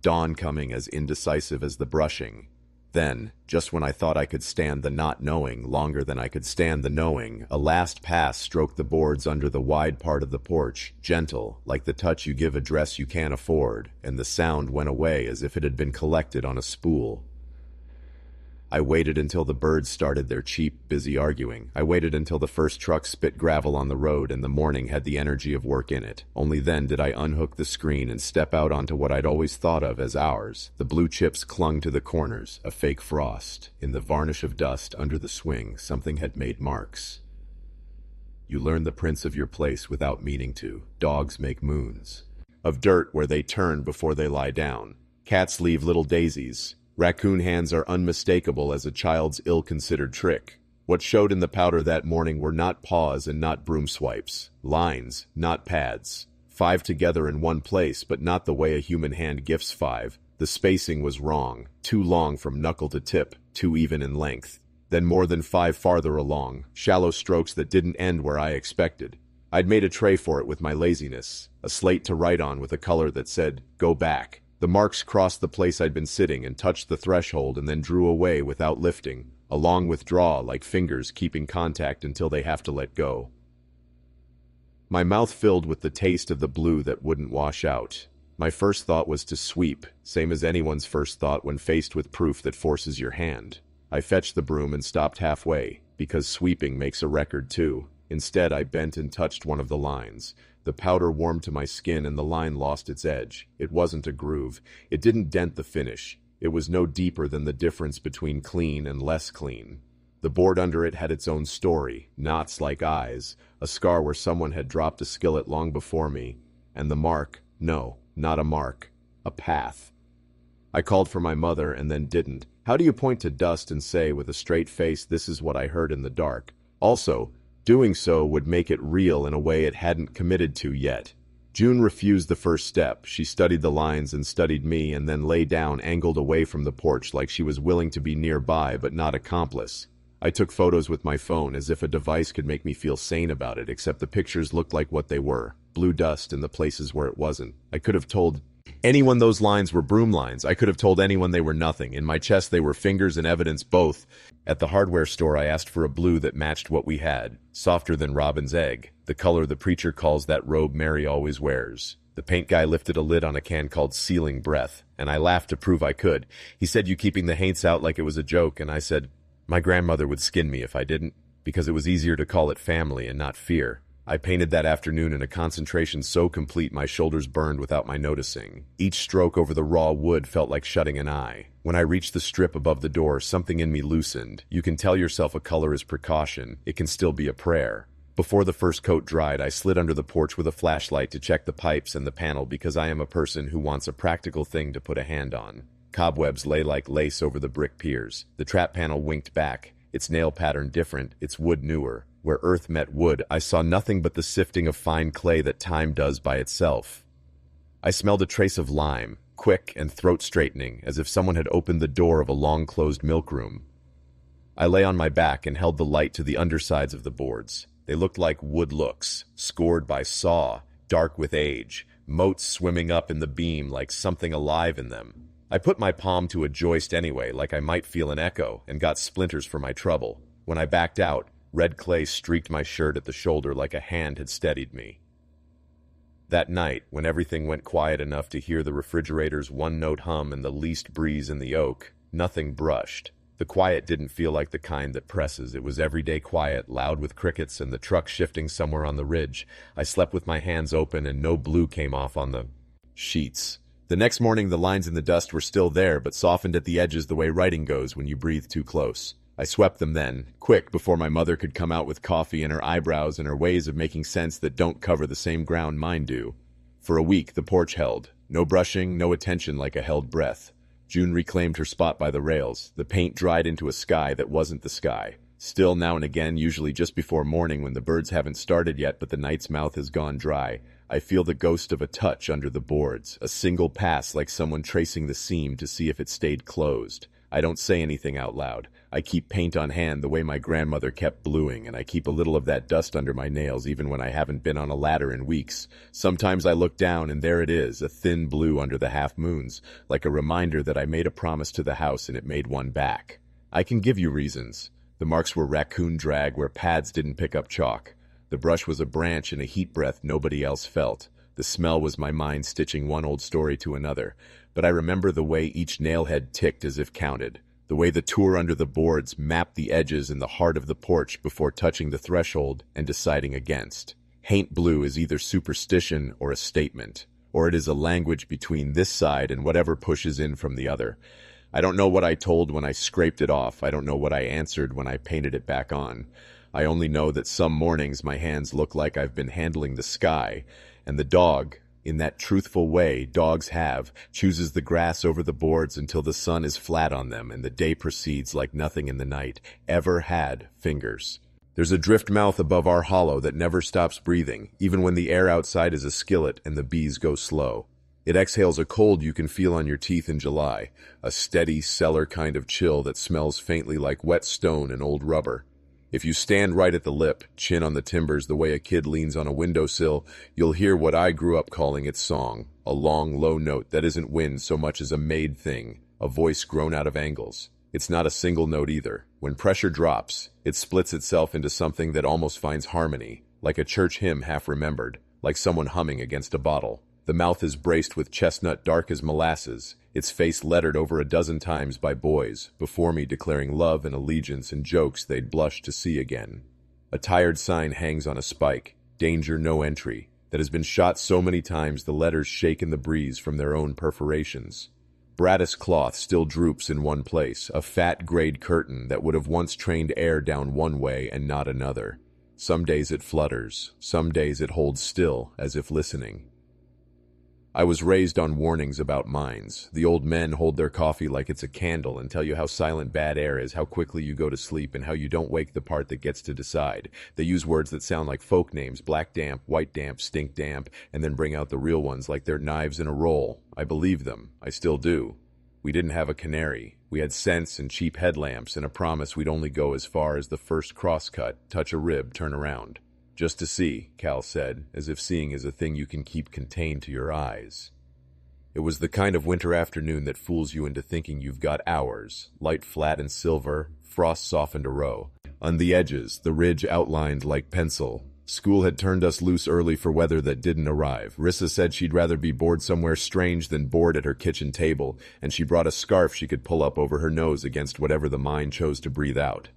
Dawn coming as indecisive as the brushing. Then, just when I thought I could stand the not knowing longer than I could stand the knowing, a last pass stroked the boards under the wide part of the porch, gentle, like the touch you give a dress you can't afford, and the sound went away as if it had been collected on a spool. I waited until the birds started their cheap, busy arguing. I waited until the first truck spit gravel on the road and the morning had the energy of work in it. Only then did I unhook the screen and step out onto what I'd always thought of as ours. The blue chips clung to the corners, a fake frost. In the varnish of dust under the swing, something had made marks. You learn the prints of your place without meaning to. Dogs make moons. Of dirt where they turn before they lie down. Cats leave little daisies. Raccoon hands are unmistakable as a child's ill-considered trick. What showed in the powder that morning were not paws and not broom swipes. Lines, not pads. 5 together in one place, but not the way a human hand gifts 5. The spacing was wrong, too long from knuckle to tip, too even in length. Then more than 5 farther along, shallow strokes that didn't end where I expected. I'd made a tray for it with my laziness, a slate to write on with a color that said, "Go back." The marks crossed the place I'd been sitting and touched the threshold and then drew away without lifting, a long withdrawal like fingers keeping contact until they have to let go. My mouth filled with the taste of the blue that wouldn't wash out. My first thought was to sweep, same as anyone's first thought when faced with proof that forces your hand. I fetched the broom and stopped halfway, because sweeping makes a record too. Instead, I bent and touched one of the lines. The powder warmed to my skin and the line lost its edge. It wasn't a groove. It didn't dent the finish. It was no deeper than the difference between clean and less clean. The board under it had its own story, knots like eyes, a scar where someone had dropped a skillet long before me, and the mark, no, not a mark, a path. I called for my mother and then didn't. How do you point to dust and say with a straight face, "This is what I heard in the dark"? Also, doing so would make it real in a way it hadn't committed to yet. June refused the first step. She studied the lines and studied me and then lay down, angled away from the porch like she was willing to be nearby but not accomplice. I took photos with my phone as if a device could make me feel sane about it, except the pictures looked like what they were, blue dust in the places where it wasn't. I could have told anyone those lines were broom lines. I could have told anyone they were nothing. In my chest they were fingers and evidence both. At the hardware store I asked for a blue that matched what we had, softer than robin's egg, the color the preacher calls that robe Mary always wears. The paint guy lifted a lid on a can called Sealing Breath, and I laughed to prove I could. He said, "You keeping the haints out like it was a joke," and I said, "My grandmother would skin me if I didn't," because it was easier to call it family and not fear. I painted that afternoon in a concentration so complete my shoulders burned without my noticing. Each stroke over the raw wood felt like shutting an eye. When I reached the strip above the door, something in me loosened. You can tell yourself a color is precaution. It can still be a prayer. Before the first coat dried, I slid under the porch with a flashlight to check the pipes and the panel because I am a person who wants a practical thing to put a hand on. Cobwebs lay like lace over the brick piers. The trap panel winked back, its nail pattern different, its wood newer. Where earth met wood, I saw nothing but the sifting of fine clay that time does by itself. I smelled a trace of lime, quick and throat-straightening, as if someone had opened the door of a long-closed milk room. I lay on my back and held the light to the undersides of the boards. They looked like wood looks, scored by saw, dark with age, motes swimming up in the beam like something alive in them. I put my palm to a joist anyway, like I might feel an echo, and got splinters for my trouble. When I backed out, red clay streaked my shirt at the shoulder like a hand had steadied me. That night, when everything went quiet enough to hear the refrigerator's one-note hum and the least breeze in the oak, nothing brushed. The quiet didn't feel like the kind that presses. It was everyday quiet, loud with crickets and the truck shifting somewhere on the ridge. I slept with my hands open and no blue came off on the sheets. The next morning, the lines in the dust were still there, but softened at the edges the way writing goes when you breathe too close. I swept them then, quick, before my mother could come out with coffee and her eyebrows and her ways of making sense that don't cover the same ground mine do. For a week, the porch held. No brushing, no attention like a held breath. June reclaimed her spot by the rails. The paint dried into a sky that wasn't the sky. Still now and again, usually just before morning when the birds haven't started yet but the night's mouth has gone dry, I feel the ghost of a touch under the boards, a single pass like someone tracing the seam to see if it stayed closed. I don't say anything out loud. I keep paint on hand the way my grandmother kept bluing, and I keep a little of that dust under my nails even when I haven't been on a ladder in weeks. Sometimes I look down and there it is, a thin blue under the half moons, like a reminder that I made a promise to the house and it made one back. I can give you reasons. The marks were raccoon drag where pads didn't pick up chalk. The brush was a branch and a heat breath nobody else felt. The smell was my mind stitching one old story to another. But I remember the way each nailhead ticked as if counted. The way the tour under the boards mapped the edges in the heart of the porch before touching the threshold and deciding against. Haint blue is either superstition or a statement, or it is a language between this side and whatever pushes in from the other. I don't know what I told when I scraped it off. I don't know what I answered when I painted it back on. I only know that some mornings my hands look like I've been handling the sky, and the dog, in that truthful way dogs have, chooses the grass over the boards until the sun is flat on them and the day proceeds like nothing in the night ever had fingers. There's a drift mouth above our hollow that never stops breathing, even when the air outside is a skillet and the bees go slow. It exhales a cold you can feel on your teeth in July, a steady, cellar kind of chill that smells faintly like wet stone and old rubber. If you stand right at the lip, chin on the timbers the way a kid leans on a windowsill, you'll hear what I grew up calling its song, a long, low note that isn't wind so much as a made thing, a voice grown out of angles. It's not a single note either. When pressure drops, it splits itself into something that almost finds harmony, like a church hymn half remembered, like someone humming against a bottle. The mouth is braced with chestnut dark as molasses, its face lettered over a dozen times by boys, before me declaring love and allegiance and jokes they'd blush to see again. A tired sign hangs on a spike, danger no entry, that has been shot so many times the letters shake in the breeze from their own perforations. Brattice cloth still droops in one place, a fat grayed curtain that would have once trained air down one way and not another. Some days it flutters, some days it holds still, as if listening. I was raised on warnings about mines. The old men hold their coffee like it's a candle and tell you how silent bad air is, how quickly you go to sleep, and how you don't wake the part that gets to decide. They use words that sound like folk names, black damp, white damp, stink damp, and then bring out the real ones like they're knives in a roll. I believe them. I still do. We didn't have a canary. We had scents and cheap headlamps and a promise we'd only go as far as the first crosscut, touch a rib, turn around. Just to see, Cal said, as if seeing is a thing you can keep contained to your eyes. It was the kind of winter afternoon that fools you into thinking you've got hours, light flat and silver, frost softened a row. On the edges, the ridge outlined like pencil. School had turned us loose early for weather that didn't arrive. Rissa said she'd rather be bored somewhere strange than bored at her kitchen table, and she brought a scarf she could pull up over her nose against whatever the mind chose to breathe out.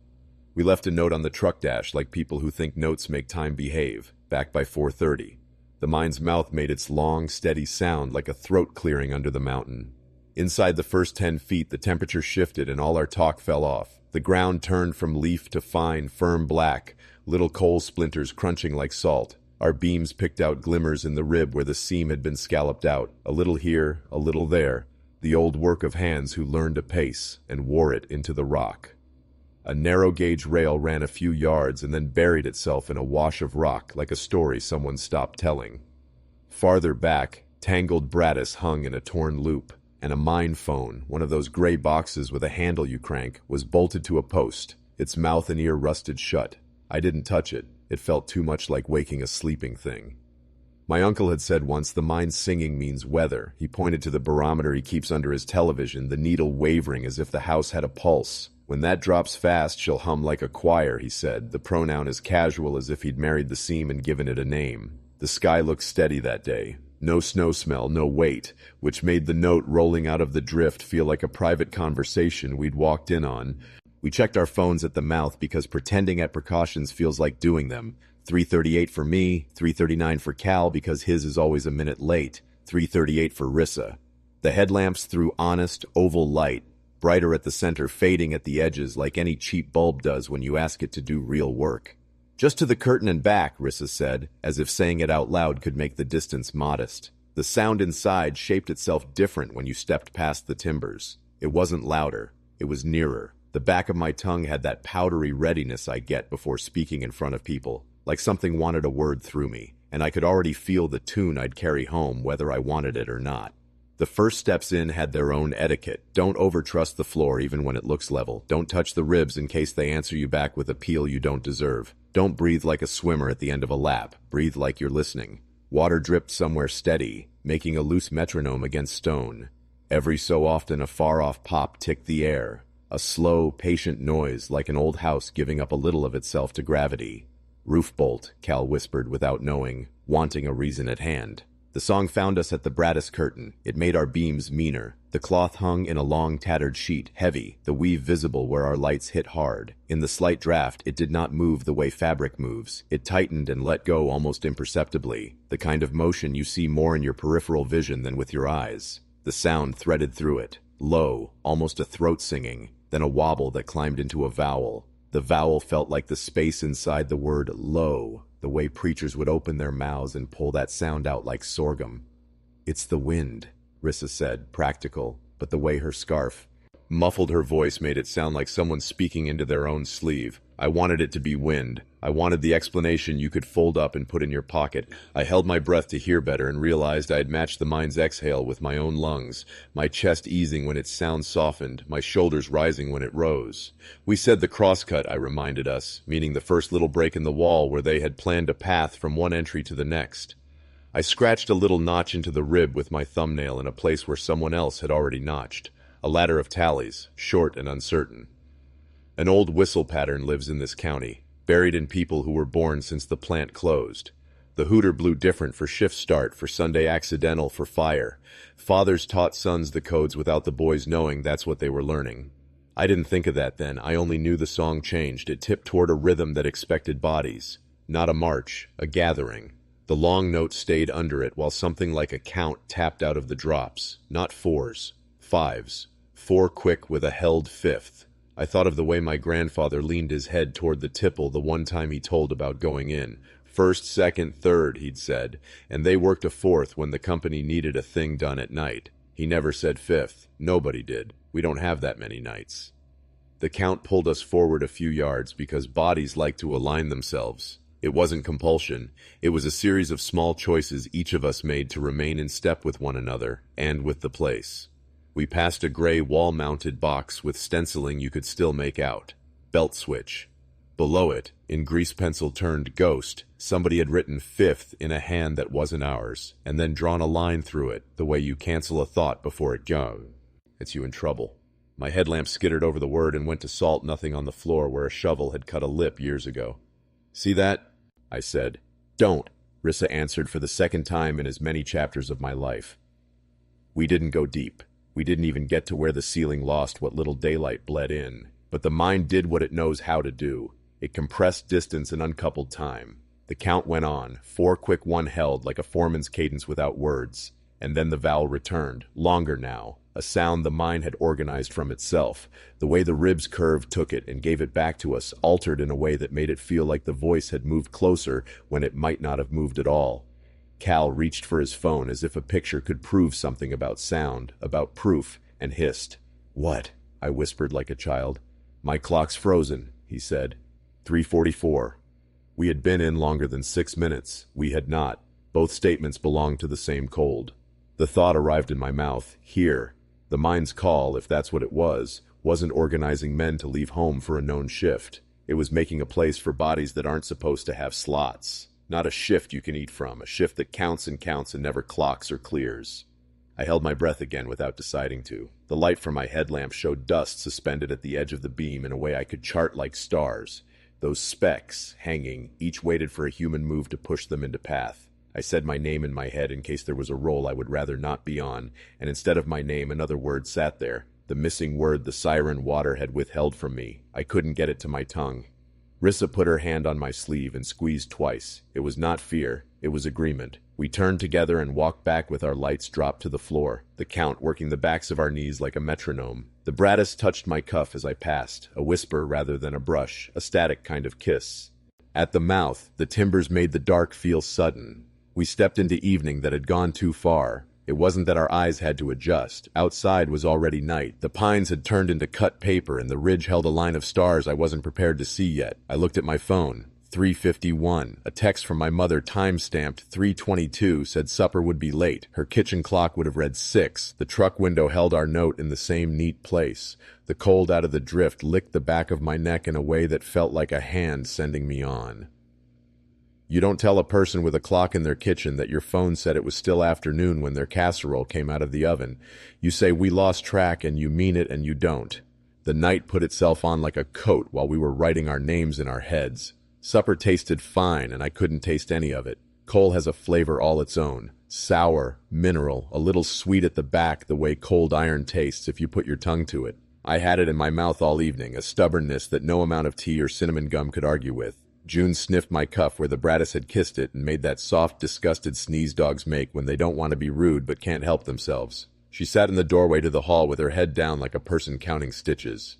We left a note on the truck dash like people who think notes make time behave, back by 4:30. The mine's mouth made its long, steady sound like a throat clearing under the mountain. Inside the first 10 feet, the temperature shifted and all our talk fell off. The ground turned from leaf to fine, firm black, little coal splinters crunching like salt. Our beams picked out glimmers in the rib where the seam had been scalloped out, a little here, a little there, the old work of hands who learned a pace and wore it into the rock. A narrow-gauge rail ran a few yards and then buried itself in a wash of rock like a story someone stopped telling. Farther back, tangled brattice hung in a torn loop, and a mine phone, one of those gray boxes with a handle you crank, was bolted to a post, its mouth and ear rusted shut. I didn't touch it. It felt too much like waking a sleeping thing. My uncle had said once the mine's singing means weather. He pointed to the barometer he keeps under his television, the needle wavering as if the house had a pulse. When that drops fast, she'll hum like a choir, he said, the pronoun as casual as if he'd married the seam and given it a name. The sky looked steady that day. No snow smell, no weight, which made the note rolling out of the drift feel like a private conversation we'd walked in on. We checked our phones at the mouth because pretending at precautions feels like doing them. 3:38 for me, 3:39 for Cal because his is always a minute late, 3:38 for Rissa. The headlamps threw honest, oval light, brighter at the center, fading at the edges like any cheap bulb does when you ask it to do real work. Just to the curtain and back, Rissa said, as if saying it out loud could make the distance modest. The sound inside shaped itself different when you stepped past the timbers. It wasn't louder. It was nearer. The back of my tongue had that powdery readiness I get before speaking in front of people, like something wanted a word through me, and I could already feel the tune I'd carry home whether I wanted it or not. The first steps in had their own etiquette. Don't overtrust the floor even when it looks level. Don't touch the ribs in case they answer you back with a peel you don't deserve. Don't breathe like a swimmer at the end of a lap. Breathe like you're listening. Water dripped somewhere steady, making a loose metronome against stone. Every so often a far-off pop ticked the air. A slow, patient noise like an old house giving up a little of itself to gravity. Roof bolt, Cal whispered without knowing, wanting a reason at hand. The song found us at the brattice curtain. It made our beams meaner. The cloth hung in a long tattered sheet, heavy, the weave visible where our lights hit hard. In the slight draft, it did not move the way fabric moves. It tightened and let go almost imperceptibly, the kind of motion you see more in your peripheral vision than with your eyes. The sound threaded through it, low, almost a throat singing, then a wobble that climbed into a vowel. The vowel felt like the space inside the word low, the way preachers would open their mouths and pull that sound out like sorghum. "It's the wind," Rissa said, practical, but the way her scarf muffled her voice made it sound like someone speaking into their own sleeve. I wanted it to be wind. I wanted the explanation you could fold up and put in your pocket. I held my breath to hear better and realized I had matched the mind's exhale with my own lungs, my chest easing when its sound softened, my shoulders rising when it rose. We said the crosscut, I reminded us, meaning the first little break in the wall where they had planned a path from one entry to the next. I scratched a little notch into the rib with my thumbnail in a place where someone else had already notched. A ladder of tallies, short and uncertain. An old whistle pattern lives in this county, buried in people who were born since the plant closed. The hooter blew different for shift start, for Sunday accidental, for fire. Fathers taught sons the codes without the boys knowing that's what they were learning. I didn't think of that then. I only knew the song changed. It tipped toward a rhythm that expected bodies. Not a march, a gathering. The long note stayed under it while something like a count tapped out of the drops. Not fours, fives. 4 quick with a held fifth. I thought of the way my grandfather leaned his head toward the tipple the one time he told about going in. First, second, third, he'd said, and they worked a fourth when the company needed a thing done at night. He never said fifth. Nobody did. We don't have that many nights. The count pulled us forward a few yards because bodies like to align themselves. It wasn't compulsion. It was a series of small choices each of us made to remain in step with one another and with the place. We passed a gray wall-mounted box with stenciling you could still make out. Belt switch. Below it, in grease pencil turned ghost, somebody had written fifth in a hand that wasn't ours, and then drawn a line through it, the way you cancel a thought before it goes. It's you in trouble. My headlamp skittered over the word and went to salt nothing on the floor where a shovel had cut a lip years ago. See that? I said. Don't, Rissa answered for the second time in as many chapters of my life. We didn't go deep. We didn't even get to where the ceiling lost what little daylight bled in. But the mind did what it knows how to do. It compressed distance and uncoupled time. The count went on, 4 quick, 1 held, like a foreman's cadence without words. And then the vowel returned, longer now, a sound the mind had organized from itself. The way the ribs curved took it and gave it back to us, altered in a way that made it feel like the voice had moved closer when it might not have moved at all. Cal reached for his phone as if a picture could prove something about sound, about proof, and hissed. What? I whispered like a child. My clock's frozen, he said. 3:44. We had been in longer than 6 minutes. We had not. Both statements belonged to the same cold. The thought arrived in my mouth. Here. The mind's call, if that's what it was, wasn't organizing men to leave home for a known shift. It was making a place for bodies that aren't supposed to have slots. Not a shift you can eat from, a shift that counts and never clocks or clears. I held my breath again without deciding to. The light from my headlamp showed dust suspended at the edge of the beam in a way I could chart like stars. Those specks, hanging, each waited for a human move to push them into path. I said my name in my head in case there was a role I would rather not be on, and instead of my name another word sat there. The missing word the siren water had withheld from me. I couldn't get it to my tongue. Rissa put her hand on my sleeve and squeezed twice. It was not fear, it was agreement. We turned together and walked back with our lights dropped to the floor, the count working the backs of our knees like a metronome. The Brattis touched my cuff as I passed, a whisper rather than a brush, a static kind of kiss. At the mouth, the timbers made the dark feel sudden. We stepped into evening that had gone too far. It wasn't that our eyes had to adjust. Outside was already night. The pines had turned into cut paper, and the ridge held a line of stars I wasn't prepared to see yet. I looked at my phone. 3:51. A text from my mother, time-stamped 3:22, said supper would be late. Her kitchen clock would have read 6. The truck window held our note in the same neat place. The cold out of the drift licked the back of my neck in a way that felt like a hand sending me on. You don't tell a person with a clock in their kitchen that your phone said it was still afternoon when their casserole came out of the oven. You say we lost track and you mean it and you don't. The night put itself on like a coat while we were writing our names in our heads. Supper tasted fine and I couldn't taste any of it. Coal has a flavor all its own. Sour, mineral, a little sweet at the back the way cold iron tastes if you put your tongue to it. I had it in my mouth all evening, a stubbornness that no amount of tea or cinnamon gum could argue with. June sniffed my cuff where the Brattis had kissed it and made that soft, disgusted sneeze dogs make when they don't want to be rude but can't help themselves. She sat in the doorway to the hall with her head down like a person counting stitches.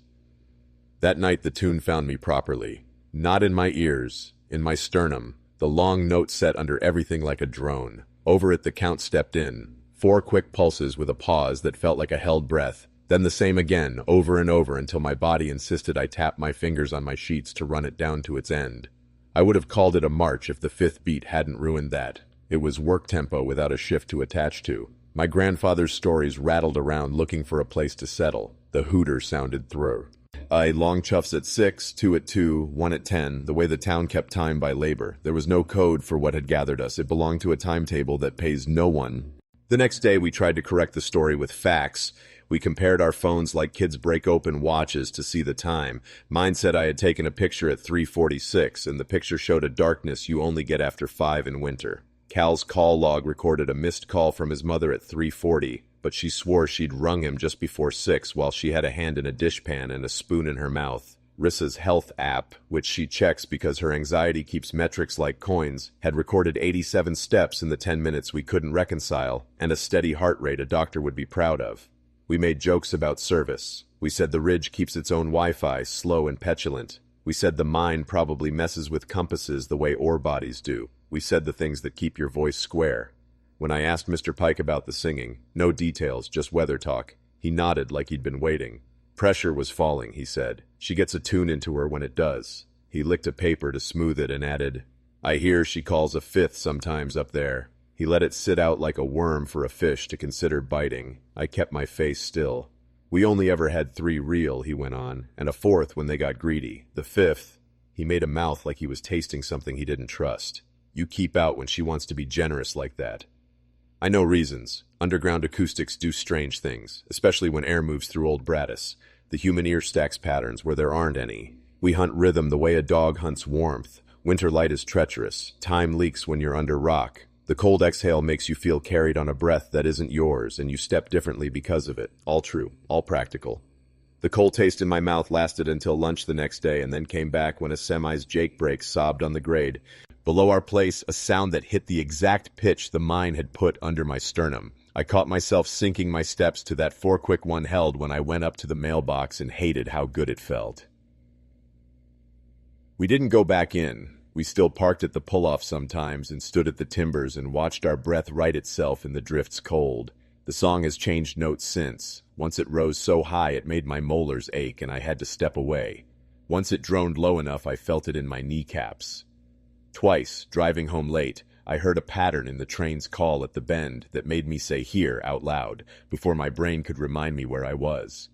That night the tune found me properly. Not in my ears, in my sternum, the long note set under everything like a drone. Over it the count stepped in. 4 quick pulses with a pause that felt like a held breath. Then the same again, over and over, until my body insisted I tap my fingers on my sheets to run it down to its end. I would have called it a march if the fifth beat hadn't ruined that. It was work tempo without a shift to attach to. My grandfather's stories rattled around looking for a place to settle. The hooter sounded through. Long chuffs at 6, 2 at 2, 1 at 10, the way the town kept time by labor. There was no code for what had gathered us. It belonged to a timetable that pays no one. The next day we tried to correct the story with facts. We compared our phones like kids break open watches to see the time. Mine said I had taken a picture at 3:46, and the picture showed a darkness you only get after 5 in winter. Cal's call log recorded a missed call from his mother at 3:40, but she swore she'd rung him just before 6 while she had a hand in a dishpan and a spoon in her mouth. Rissa's health app, which she checks because her anxiety keeps metrics like coins, had recorded 87 steps in the 10 minutes we couldn't reconcile, and a steady heart rate a doctor would be proud of. We made jokes about service. We said the ridge keeps its own Wi-Fi, slow and petulant. We said the mind probably messes with compasses the way ore bodies do. We said the things that keep your voice square. When I asked Mr. Pike about the singing, no details, just weather talk, he nodded like he'd been waiting. Pressure was falling, he said. She gets a tune into her when it does. He licked a paper to smooth it and added, I hear she calls a fifth sometimes up there. He let it sit out like a worm for a fish to consider biting. I kept my face still. We only ever had 3 real, he went on, and a 4th when they got greedy. The 5th, he made a mouth like he was tasting something he didn't trust. You keep out when she wants to be generous like that. I know reasons. Underground acoustics do strange things, especially when air moves through old Brattis. The human ear stacks patterns where there aren't any. We hunt rhythm the way a dog hunts warmth. Winter light is treacherous. Time leaks when you're under rock. The cold exhale makes you feel carried on a breath that isn't yours, and you step differently because of it. All true, all practical. The cold taste in my mouth lasted until lunch the next day, and then came back when a semi's Jake brake sobbed on the grade. Below our place, a sound that hit the exact pitch the mine had put under my sternum. I caught myself sinking my steps to that 4 quick one held when I went up to the mailbox and hated how good it felt. We didn't go back in. We still parked at the pull-off sometimes and stood at the timbers and watched our breath right itself in the drift's cold. The song has changed notes since. Once it rose so high it made my molars ache and I had to step away. Once it droned low enough I felt it in my kneecaps. Twice, driving home late, I heard a pattern in the train's call at the bend that made me say "here" out loud before my brain could remind me where I was.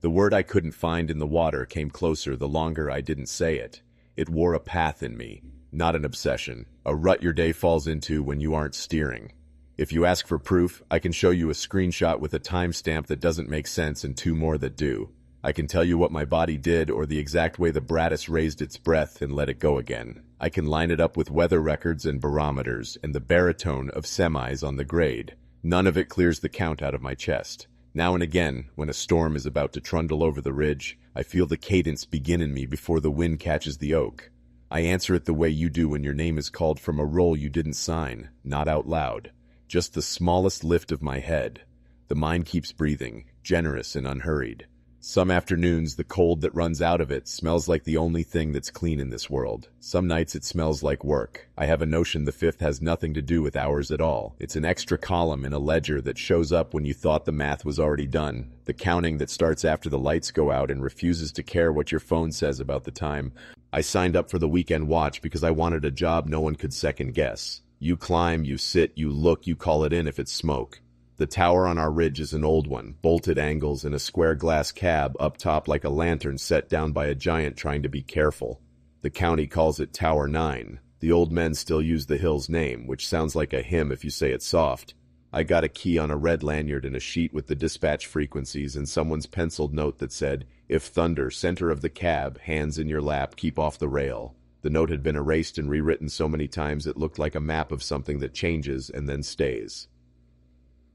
The word I couldn't find in the water came closer the longer I didn't say it. It wore a path in me, not an obsession, a rut your day falls into when you aren't steering. If you ask for proof, I can show you a screenshot with a timestamp that doesn't make sense and 2 more that do. I can tell you what my body did or the exact way the Brattis raised its breath and let it go again. I can line it up with weather records and barometers and the baritone of semis on the grade. None of it clears the count out of my chest. Now and again, when a storm is about to trundle over the ridge, I feel the cadence begin in me before the wind catches the oak. I answer it the way you do when your name is called from a roll you didn't sign, not out loud. Just the smallest lift of my head. The mind keeps breathing, generous and unhurried. Some afternoons, the cold that runs out of it smells like the only thing that's clean in this world. Some nights it smells like work. I have a notion the 5th has nothing to do with hours at all. It's an extra column in a ledger that shows up when you thought the math was already done. The counting that starts after the lights go out and refuses to care what your phone says about the time. I signed up for the weekend watch because I wanted a job no one could second guess. You climb, you sit, you look, you call it in if it's smoke. The tower on our ridge is an old one, bolted angles and a square glass cab up top like a lantern set down by a giant trying to be careful. The county calls it Tower 9. The old men still use the hill's name, which sounds like a hymn if you say it soft. I got a key on a red lanyard and a sheet with the dispatch frequencies and someone's penciled note that said, "If thunder, center of the cab, hands in your lap, keep off the rail." The note had been erased and rewritten so many times it looked like a map of something that changes and then stays.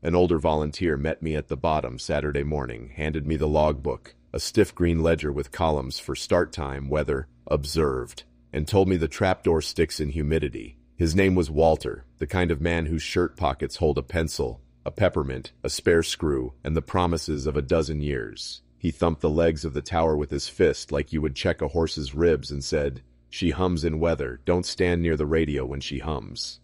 An older volunteer met me at the bottom Saturday morning, handed me the logbook, a stiff green ledger with columns for start time, weather, observed, and told me the trapdoor sticks in humidity. His name was Walter, the kind of man whose shirt pockets hold a pencil, a peppermint, a spare screw, and the promises of a dozen years. He thumped the legs of the tower with his fist like you would check a horse's ribs and said, "She hums in weather, don't stand near the radio when she hums."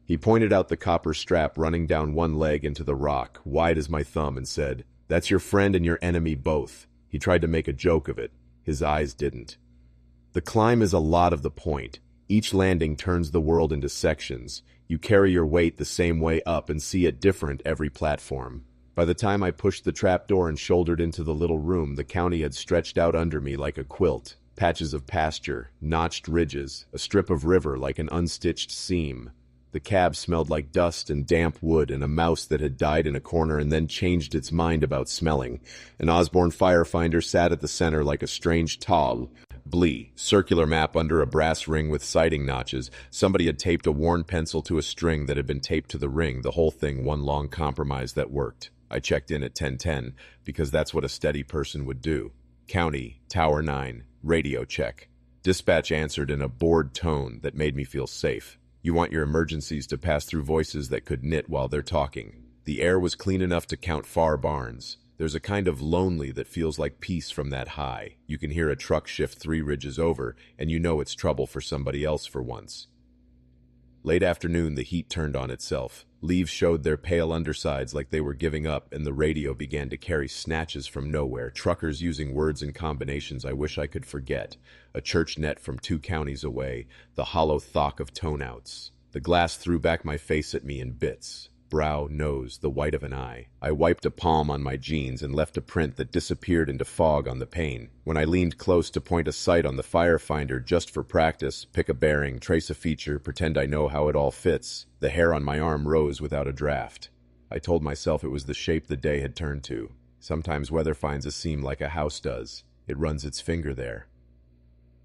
He pointed out the copper strap running down one leg into the rock, wide as my thumb, and said, That's your friend and your enemy both. He tried to make a joke of it. His eyes didn't. The climb is a lot of the point. Each landing turns the world into sections. You carry your weight the same way up and see it different every platform. By the time I pushed the trapdoor and shouldered into the little room, the county had stretched out under me like a quilt. Patches of pasture, notched ridges, a strip of river like an unstitched seam. The cab smelled like dust and damp wood and a mouse that had died in a corner and then changed its mind about smelling. An Osborne firefinder sat at the center like a strange tall, circular map under a brass ring with sighting notches. Somebody had taped a worn pencil to a string that had been taped to the ring, the whole thing one long compromise that worked. I checked in at 10:10 because that's what a steady person would do. County, Tower 9, radio check. Dispatch answered in a bored tone that made me feel safe. You want your emergencies to pass through voices that could knit while they're talking. The air was clean enough to count far barns. There's a kind of lonely that feels like peace from that high. You can hear a truck shift 3 ridges over, and you know it's trouble for somebody else for once. Late afternoon, the heat turned on itself. Leaves showed their pale undersides like they were giving up, and the radio began to carry snatches from nowhere, truckers using words and combinations I wish I could forget. A church net from 2 counties away, the hollow thock of tone-outs. The glass threw back my face at me in bits. Brow, nose, the white of an eye. I wiped a palm on my jeans and left a print that disappeared into fog on the pane. When I leaned close to point a sight on the firefinder just for practice, pick a bearing, trace a feature, pretend I know how it all fits, the hair on my arm rose without a draft. I told myself it was the shape the day had turned to. Sometimes weather finds a seam like a house does. It runs its finger there.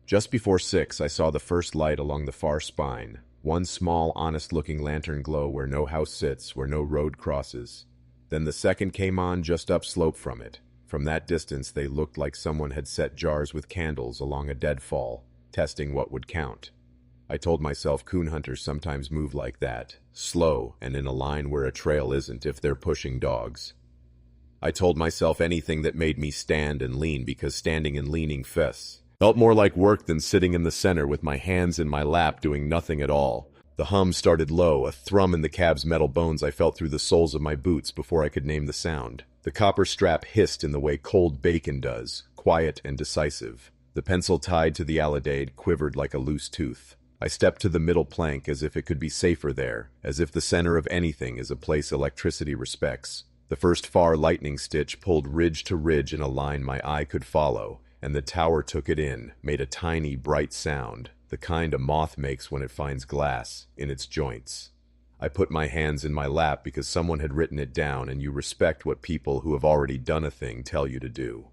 Just before 6, I saw the first light along the far spine. One small, honest-looking lantern glow where no house sits, where no road crosses. Then the second came on just upslope from it. From that distance, they looked like someone had set jars with candles along a deadfall, testing what would count. I told myself coon hunters sometimes move like that, slow and in a line where a trail isn't if they're pushing dogs. I told myself anything that made me stand and lean, because standing and leaning felt more like work than sitting in the center with my hands in my lap doing nothing at all. The hum started low, a thrum in the cab's metal bones I felt through the soles of my boots before I could name the sound. The copper strap hissed in the way cold bacon does, quiet and decisive. The pencil tied to the alidade quivered like a loose tooth. I stepped to the middle plank as if it could be safer there, as if the center of anything is a place electricity respects. The first far lightning stitch pulled ridge to ridge in a line my eye could follow, and the tower took it in, made a tiny, bright sound, the kind a moth makes when it finds glass in its joints. I put my hands in my lap because someone had written it down, and you respect what people who have already done a thing tell you to do.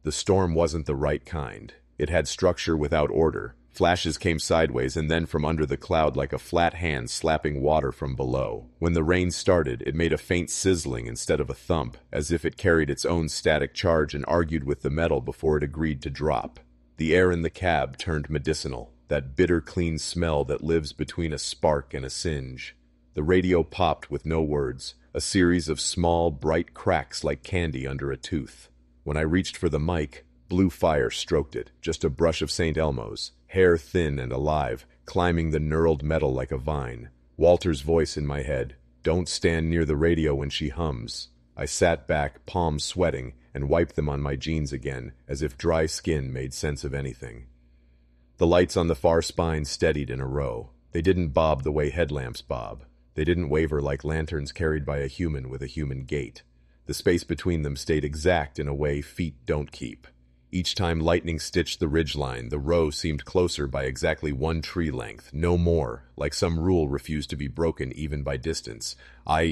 The storm wasn't the right kind. It had structure without order. Flashes came sideways and then from under the cloud like a flat hand slapping water from below. When the rain started, it made a faint sizzling instead of a thump, as if it carried its own static charge and argued with the metal before it agreed to drop. The air in the cab turned medicinal, that bitter clean smell that lives between a spark and a singe. The radio popped with no words, a series of small, bright cracks like candy under a tooth. When I reached for the mic, blue fire stroked it, just a brush of St. Elmo's, hair thin and alive, climbing the knurled metal like a vine. Walter's voice in my head, "Don't stand near the radio when she hums." I sat back, palms sweating, and wiped them on my jeans again, as if dry skin made sense of anything. The lights on the far spine steadied in a row. They didn't bob the way headlamps bob. They didn't waver like lanterns carried by a human with a human gait. The space between them stayed exact in a way feet don't keep. Each time lightning stitched the ridgeline, the row seemed closer by exactly 1 tree length, no more, like some rule refused to be broken even by distance. I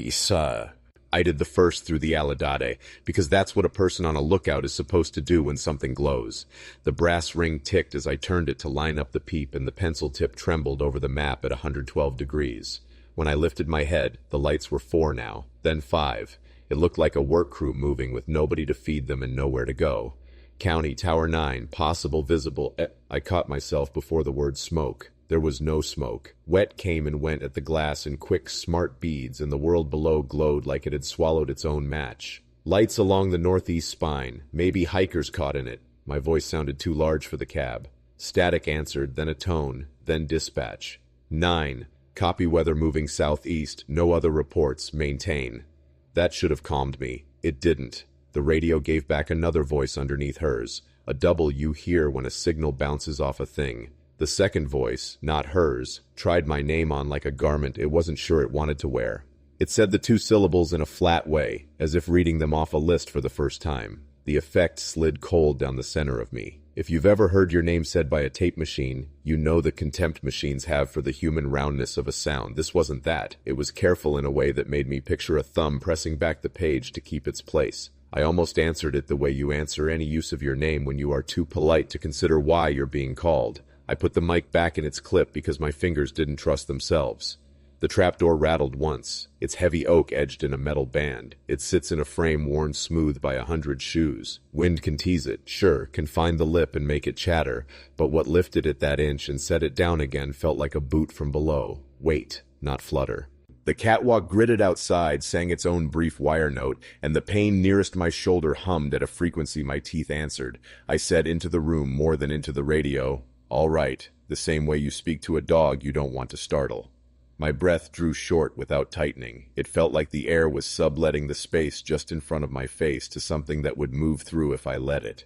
did the first through the alidade, because that's what a person on a lookout is supposed to do when something glows. The brass ring ticked as I turned it to line up the peep, and the pencil tip trembled over the map at 112 degrees. When I lifted my head, the lights were 4 now, then 5. It looked like a work crew moving with nobody to feed them and nowhere to go. County, Tower 9, possible, visible. I caught myself before the word smoke. There was no smoke. Wet came and went at the glass in quick, smart beads, and the world below glowed like it had swallowed its own match. Lights along the northeast spine. Maybe hikers caught in it. My voice sounded too large for the cab. Static answered, then a tone, then dispatch. 9. Copy weather moving southeast. No other reports. Maintain. That should have calmed me. It didn't. The radio gave back another voice underneath hers, a double you hear when a signal bounces off a thing. The second voice, not hers, tried my name on like a garment it wasn't sure it wanted to wear. It said the two syllables in a flat way, as if reading them off a list for the first time. The effect slid cold down the center of me. If you've ever heard your name said by a tape machine, you know the contempt machines have for the human roundness of a sound. This wasn't that. It was careful in a way that made me picture a thumb pressing back the page to keep its place. I almost answered it the way you answer any use of your name when you are too polite to consider why you're being called. I put the mic back in its clip because my fingers didn't trust themselves. The trapdoor rattled once, its heavy oak edged in a metal band. It sits in a frame worn smooth by 100 shoes. Wind can tease it, sure, can find the lip and make it chatter, but what lifted it that inch and set it down again felt like a boot from below. Weight, not flutter. The catwalk gritted outside, sang its own brief wire note, and the pane nearest my shoulder hummed at a frequency my teeth answered. I said into the room more than into the radio, "All right," the same way you speak to a dog you don't want to startle. My breath drew short without tightening. It felt like the air was subletting the space just in front of my face to something that would move through if I let it.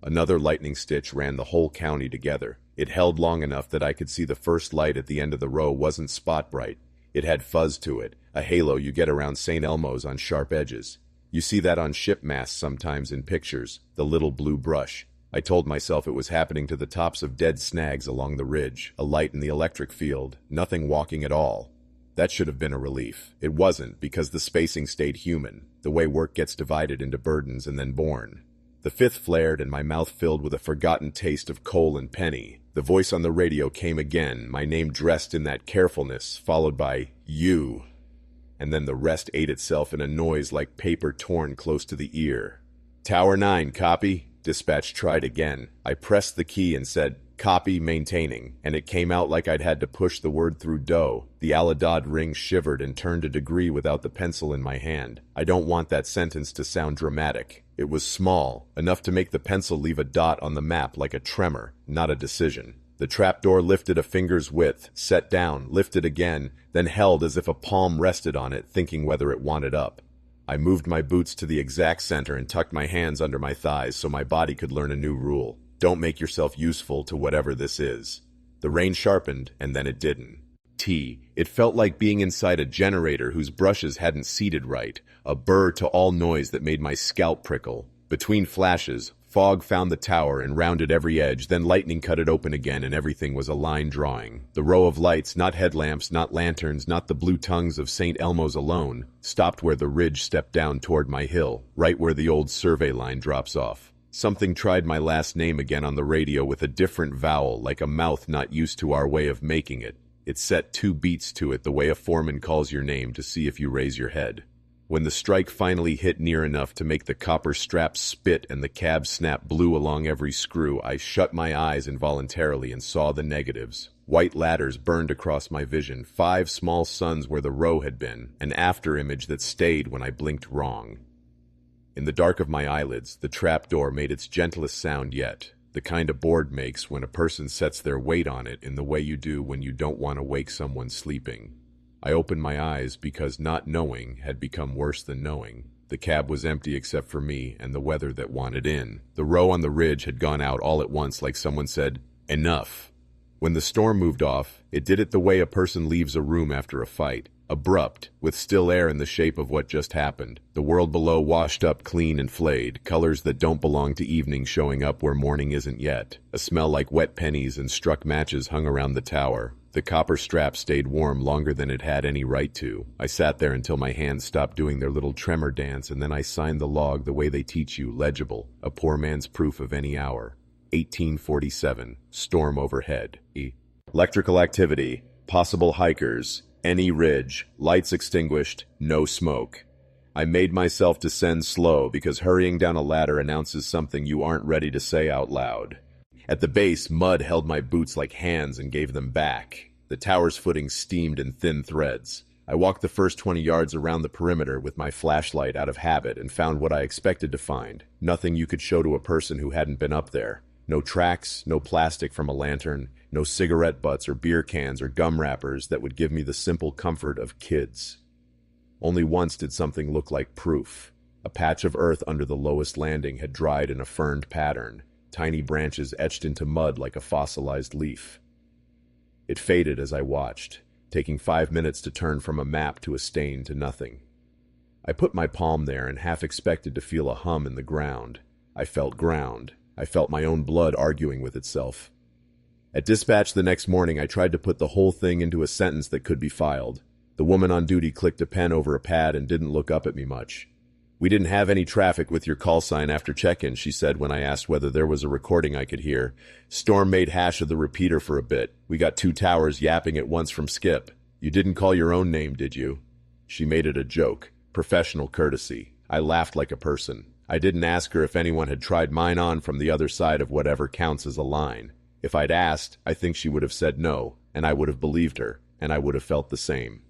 Another lightning stitch ran the whole county together. It held long enough that I could see the first light at the end of the row wasn't spot bright. It had fuzz to it, a halo you get around St. Elmo's on sharp edges. You see that on ship masts sometimes in pictures, the little blue brush. I told myself it was happening to the tops of dead snags along the ridge, a light in the electric field, nothing walking at all. That should have been a relief. It wasn't, because the spacing stayed human, the way work gets divided into burdens and then born. The fifth flared and my mouth filled with a forgotten taste of coal and penny. The voice on the radio came again, my name dressed in that carefulness, followed by, "You." And then the rest ate itself in a noise like paper torn close to the ear. "Tower 9, copy?" Dispatch tried again. I pressed the key and said, "Copy, maintaining," and it came out like I'd had to push the word through dough. The Aladad ring shivered and turned a degree without the pencil in my hand. I don't want that sentence to sound dramatic. It was small, enough to make the pencil leave a dot on the map like a tremor, not a decision. The trapdoor lifted a finger's width, set down, lifted again, then held as if a palm rested on it, thinking whether it wanted up. I moved my boots to the exact center and tucked my hands under my thighs so my body could learn a new rule. Don't make yourself useful to whatever this is. The rain sharpened, and then it didn't. It felt like being inside a generator whose brushes hadn't seated right, a burr to all noise that made my scalp prickle. Between flashes, fog found the tower and rounded every edge, then lightning cut it open again and everything was a line drawing. The row of lights, not headlamps, not lanterns, not the blue tongues of St. Elmo's alone, stopped where the ridge stepped down toward my hill, right where the old survey line drops off. Something tried my last name again on the radio with a different vowel, like a mouth not used to our way of making it. It set 2 beats to it the way a foreman calls your name to see if you raise your head. When the strike finally hit near enough to make the copper straps spit and the cab snap blue along every screw, I shut my eyes involuntarily and saw the negatives. White ladders burned across my vision, 5 small suns where the row had been, an after-image that stayed when I blinked wrong. In the dark of my eyelids, the trapdoor made its gentlest sound yet, the kind a board makes when a person sets their weight on it in the way you do when you don't want to wake someone sleeping. I opened my eyes because not knowing had become worse than knowing. The cab was empty except for me and the weather that wanted in. The row on the ridge had gone out all at once like someone said, "Enough." When the storm moved off, it did it the way a person leaves a room after a fight. Abrupt, with still air in the shape of what just happened. The world below washed up clean and flayed, colors that don't belong to evening showing up where morning isn't yet. A smell like wet pennies and struck matches hung around the tower. The copper strap stayed warm longer than it had any right to. I sat there until my hands stopped doing their little tremor dance, and then I signed the log the way they teach you, legible, a poor man's proof of any hour. 1847, storm overhead. Electrical activity, possible hikers, any ridge, lights extinguished, no smoke. I made myself descend slow because hurrying down a ladder announces something you aren't ready to say out loud. At the base, mud held my boots like hands and gave them back. The tower's footing steamed in thin threads. I walked the first 20 yards around the perimeter with my flashlight out of habit and found what I expected to find. Nothing you could show to a person who hadn't been up there. No tracks, no plastic from a lantern, no cigarette butts or beer cans or gum wrappers that would give me the simple comfort of kids. Only once did something look like proof. A patch of earth under the lowest landing had dried in a ferned pattern, tiny branches etched into mud like a fossilized leaf. It faded as I watched, taking 5 minutes to turn from a map to a stain to nothing. I put my palm there and half expected to feel a hum in the ground. I felt ground. I felt my own blood arguing with itself. At dispatch the next morning, I tried to put the whole thing into a sentence that could be filed. The woman on duty clicked a pen over a pad and didn't look up at me much. "We didn't have any traffic with your call sign after check-in," she said when I asked whether there was a recording I could hear. "Storm made hash of the repeater for a bit. We got 2 towers yapping at once from Skip. You didn't call your own name, did you?" She made it a joke. Professional courtesy. I laughed like a person. I didn't ask her if anyone had tried mine on from the other side of whatever counts as a line. If I'd asked, I think she would have said no, and I would have believed her, and I would have felt the same.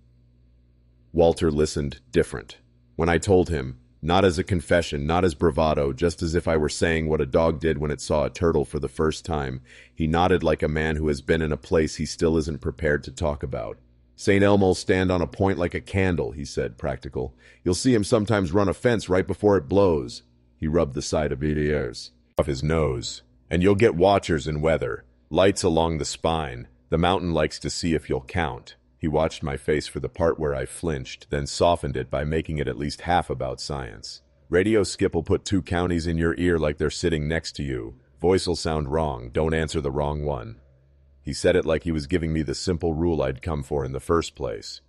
Walter listened different. When I told him, not as a confession, not as bravado, just as if I were saying what a dog did when it saw a turtle for the first time, he nodded like a man who has been in a place he still isn't prepared to talk about. "St. Elmo'll stand on a point like a candle," he said, practical. "You'll see him sometimes run a fence right before it blows." He rubbed the side of his ears off his nose. "And you'll get watchers in weather. Lights along the spine. The mountain likes to see if you'll count." He watched my face for the part where I flinched, then softened it by making it at least half about science. "Radio Skip'll put 2 counties in your ear like they're sitting next to you. Voice'll sound wrong. Don't answer the wrong one." He said it like he was giving me the simple rule I'd come for in the first place.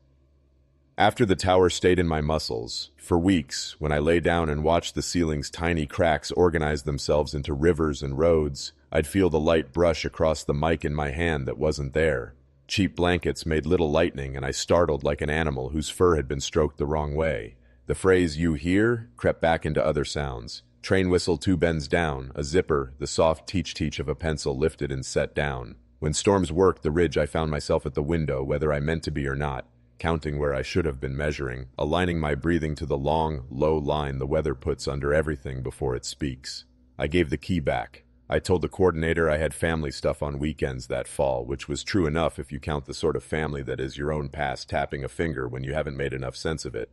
After the tower stayed in my muscles, for weeks, when I lay down and watched the ceiling's tiny cracks organize themselves into rivers and roads, I'd feel the light brush across the mic in my hand that wasn't there. Cheap blankets made little lightning, and I startled like an animal whose fur had been stroked the wrong way. The phrase, "you hear?" crept back into other sounds. Train whistle 2 bends down, a zipper, the soft teach-teach of a pencil lifted and set down. When storms worked the ridge, I found myself at the window, whether I meant to be or not, counting where I should have been measuring, aligning my breathing to the long, low line the weather puts under everything before it speaks. I gave the key back. I told the coordinator I had family stuff on weekends that fall, which was true enough if you count the sort of family that is your own past tapping a finger when you haven't made enough sense of it.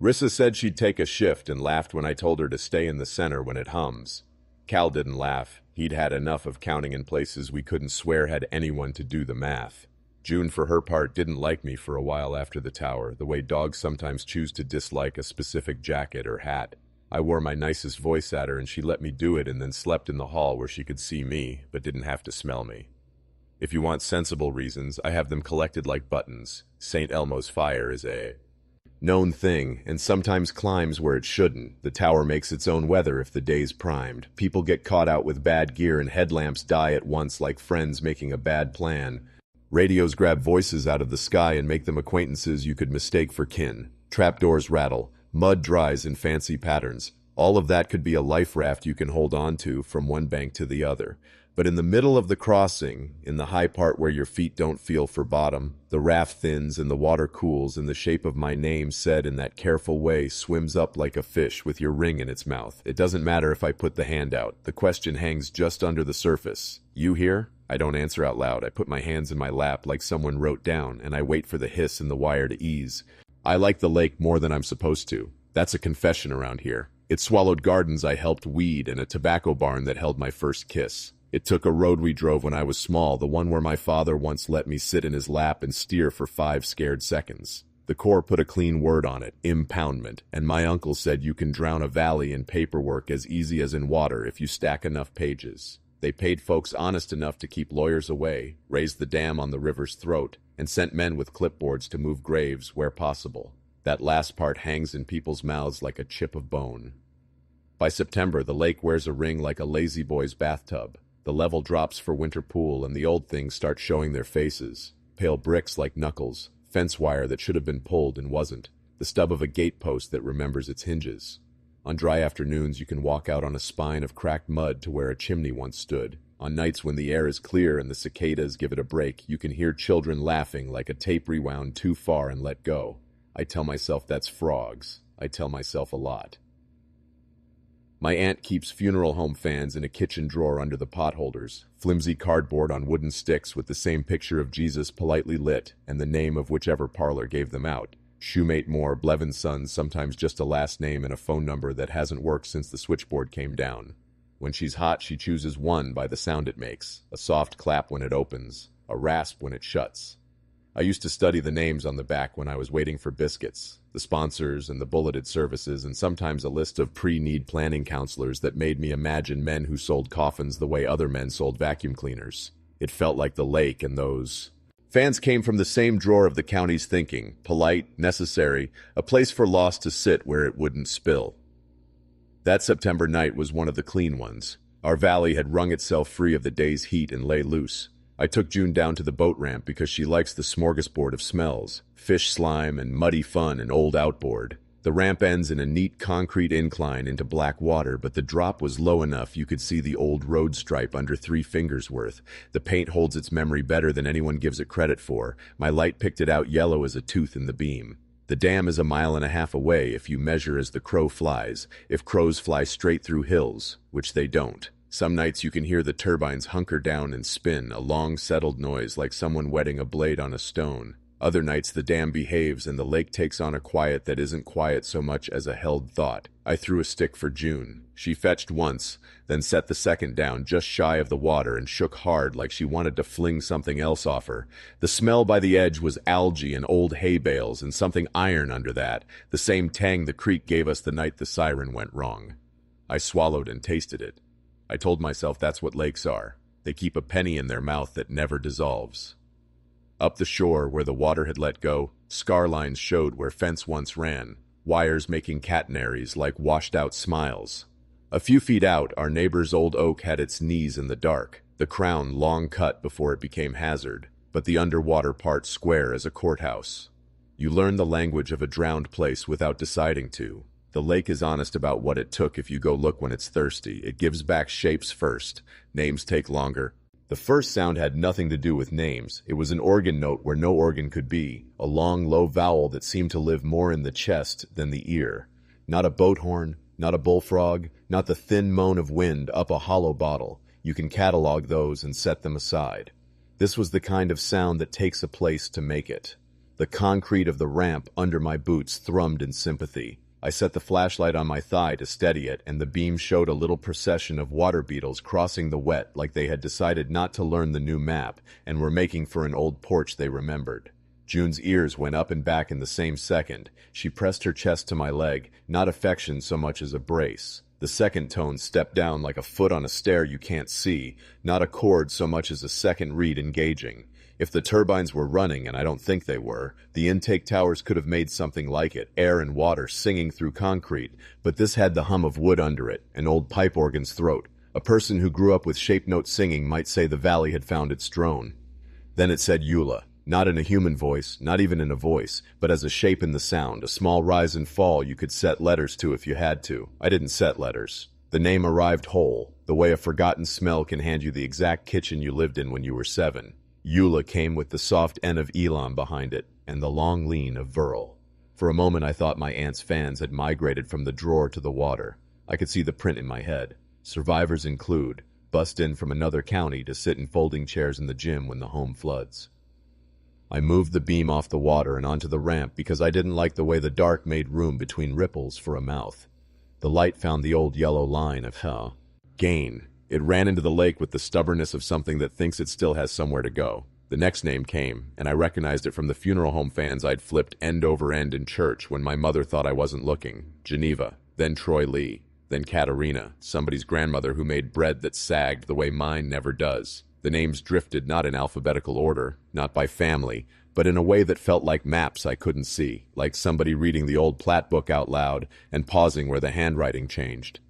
Rissa said she'd take a shift and laughed when I told her to stay in the center when it hums. Cal didn't laugh. He'd had enough of counting in places we couldn't swear had anyone to do the math. June, for her part, didn't like me for a while after the tower, the way dogs sometimes choose to dislike a specific jacket or hat. I wore my nicest voice at her and she let me do it and then slept in the hall where she could see me, but didn't have to smell me. If you want sensible reasons, I have them collected like buttons. St. Elmo's fire is a known thing, and sometimes climbs where it shouldn't. The tower makes its own weather if the day's primed. People get caught out with bad gear and headlamps die at once like friends making a bad plan. Radios grab voices out of the sky and make them acquaintances you could mistake for kin. Trapdoors rattle. Mud dries in fancy patterns. All of that could be a life raft you can hold on to from one bank to the other. But in the middle of the crossing, in the high part where your feet don't feel for bottom, the raft thins and the water cools and the shape of my name said in that careful way swims up like a fish with your ring in its mouth. It doesn't matter if I put the hand out. The question hangs just under the surface. "You here?" I don't answer out loud. I put my hands in my lap like someone wrote down, and I wait for the hiss in the wire to ease. I like the lake more than I'm supposed to. That's a confession around here. It swallowed gardens I helped weed and a tobacco barn that held my first kiss. It took a road we drove when I was small, the one where my father once let me sit in his lap and steer for 5 scared seconds. The Corps put a clean word on it, impoundment, and my uncle said you can drown a valley in paperwork as easy as in water if you stack enough pages. They paid folks honest enough to keep lawyers away, raised the dam on the river's throat, and sent men with clipboards to move graves where possible. That last part hangs in people's mouths like a chip of bone. By September, the lake wears a ring like a lazy boy's bathtub. The level drops for winter pool and the old things start showing their faces. Pale bricks like knuckles, fence wire that should have been pulled and wasn't, the stub of a gatepost that remembers its hinges. On dry afternoons, you can walk out on a spine of cracked mud to where a chimney once stood. On nights when the air is clear and the cicadas give it a break, you can hear children laughing like a tape rewound too far and let go. I tell myself that's frogs. I tell myself a lot. My aunt keeps funeral home fans in a kitchen drawer under the potholders, flimsy cardboard on wooden sticks with the same picture of Jesus politely lit and the name of whichever parlor gave them out. Shoemate Moore, Blevins' son, sometimes just a last name and a phone number that hasn't worked since the switchboard came down. When she's hot, she chooses one by the sound it makes, a soft clap when it opens, a rasp when it shuts. I used to study the names on the back when I was waiting for biscuits, the sponsors and the bulleted services, and sometimes a list of pre-need planning counselors that made me imagine men who sold coffins the way other men sold vacuum cleaners. It felt like the lake and those fans came from the same drawer of the county's thinking, polite, necessary, a place for loss to sit where it wouldn't spill. That September night was one of the clean ones. Our valley had wrung itself free of the day's heat and lay loose. I took June down to the boat ramp because she likes the smorgasbord of smells, fish slime and muddy fun and old outboard. The ramp ends in a neat concrete incline into black water, but the drop was low enough you could see the old road stripe under 3 fingers worth. The paint holds its memory better than anyone gives it credit for. My light picked it out yellow as a tooth in the beam. The dam is 1.5 miles away if you measure as the crow flies, if crows fly straight through hills, which they don't. Some nights you can hear the turbines hunker down and spin, a long settled noise like someone whetting a blade on a stone. Other nights the dam behaves and the lake takes on a quiet that isn't quiet so much as a held thought. I threw a stick for June. She fetched once, then set the second down just shy of the water and shook hard like she wanted to fling something else off her. The smell by the edge was algae and old hay bales and something iron under that, the same tang the creek gave us the night the siren went wrong. I swallowed and tasted it. I told myself that's what lakes are. They keep a penny in their mouth that never dissolves. Up the shore, where the water had let go, scar lines showed where fence once ran, wires making catenaries like washed-out smiles. A few feet out, our neighbor's old oak had its knees in the dark, the crown long cut before it became hazard, but the underwater part square as a courthouse. You learn the language of a drowned place without deciding to. The lake is honest about what it took if you go look when it's thirsty. It gives back shapes first. Names take longer. The first sound had nothing to do with names. It was an organ note where no organ could be, a long, low vowel that seemed to live more in the chest than the ear. Not a boat horn, not a bullfrog, not the thin moan of wind up a hollow bottle. You can catalog those and set them aside. This was the kind of sound that takes a place to make it. The concrete of the ramp under my boots thrummed in sympathy. I set the flashlight on my thigh to steady it, and the beam showed a little procession of water beetles crossing the wet like they had decided not to learn the new map and were making for an old porch they remembered. June's ears went up and back in the same second. She pressed her chest to my leg, not affection so much as a brace. The second tone stepped down like a foot on a stair you can't see, not a chord so much as a second reed engaging. If the turbines were running, and I don't think they were, the intake towers could have made something like it, air and water singing through concrete, but this had the hum of wood under it, an old pipe organ's throat. A person who grew up with shape note singing might say the valley had found its drone. Then it said Eula, not in a human voice, not even in a voice, but as a shape in the sound, a small rise and fall you could set letters to if you had to. I didn't set letters. The name arrived whole, the way a forgotten smell can hand you the exact kitchen you lived in when you were 7. Eula came with the soft N of Elam behind it, and the long lean of Verl. For a moment I thought my aunt's fans had migrated from the drawer to the water. I could see the print in my head. Survivors include, bust in from another county to sit in folding chairs in the gym when the home floods. I moved the beam off the water and onto the ramp because I didn't like the way the dark made room between ripples for a mouth. The light found the old yellow line of gain. It ran into the lake with the stubbornness of something that thinks it still has somewhere to go. The next name came, and I recognized it from the funeral home fans I'd flipped end over end in church when my mother thought I wasn't looking. Geneva, then Troy Lee, then Katerina, somebody's grandmother who made bread that sagged the way mine never does. The names drifted not in alphabetical order, not by family, but in a way that felt like maps I couldn't see, like somebody reading the old Platt book out loud and pausing where the handwriting changed.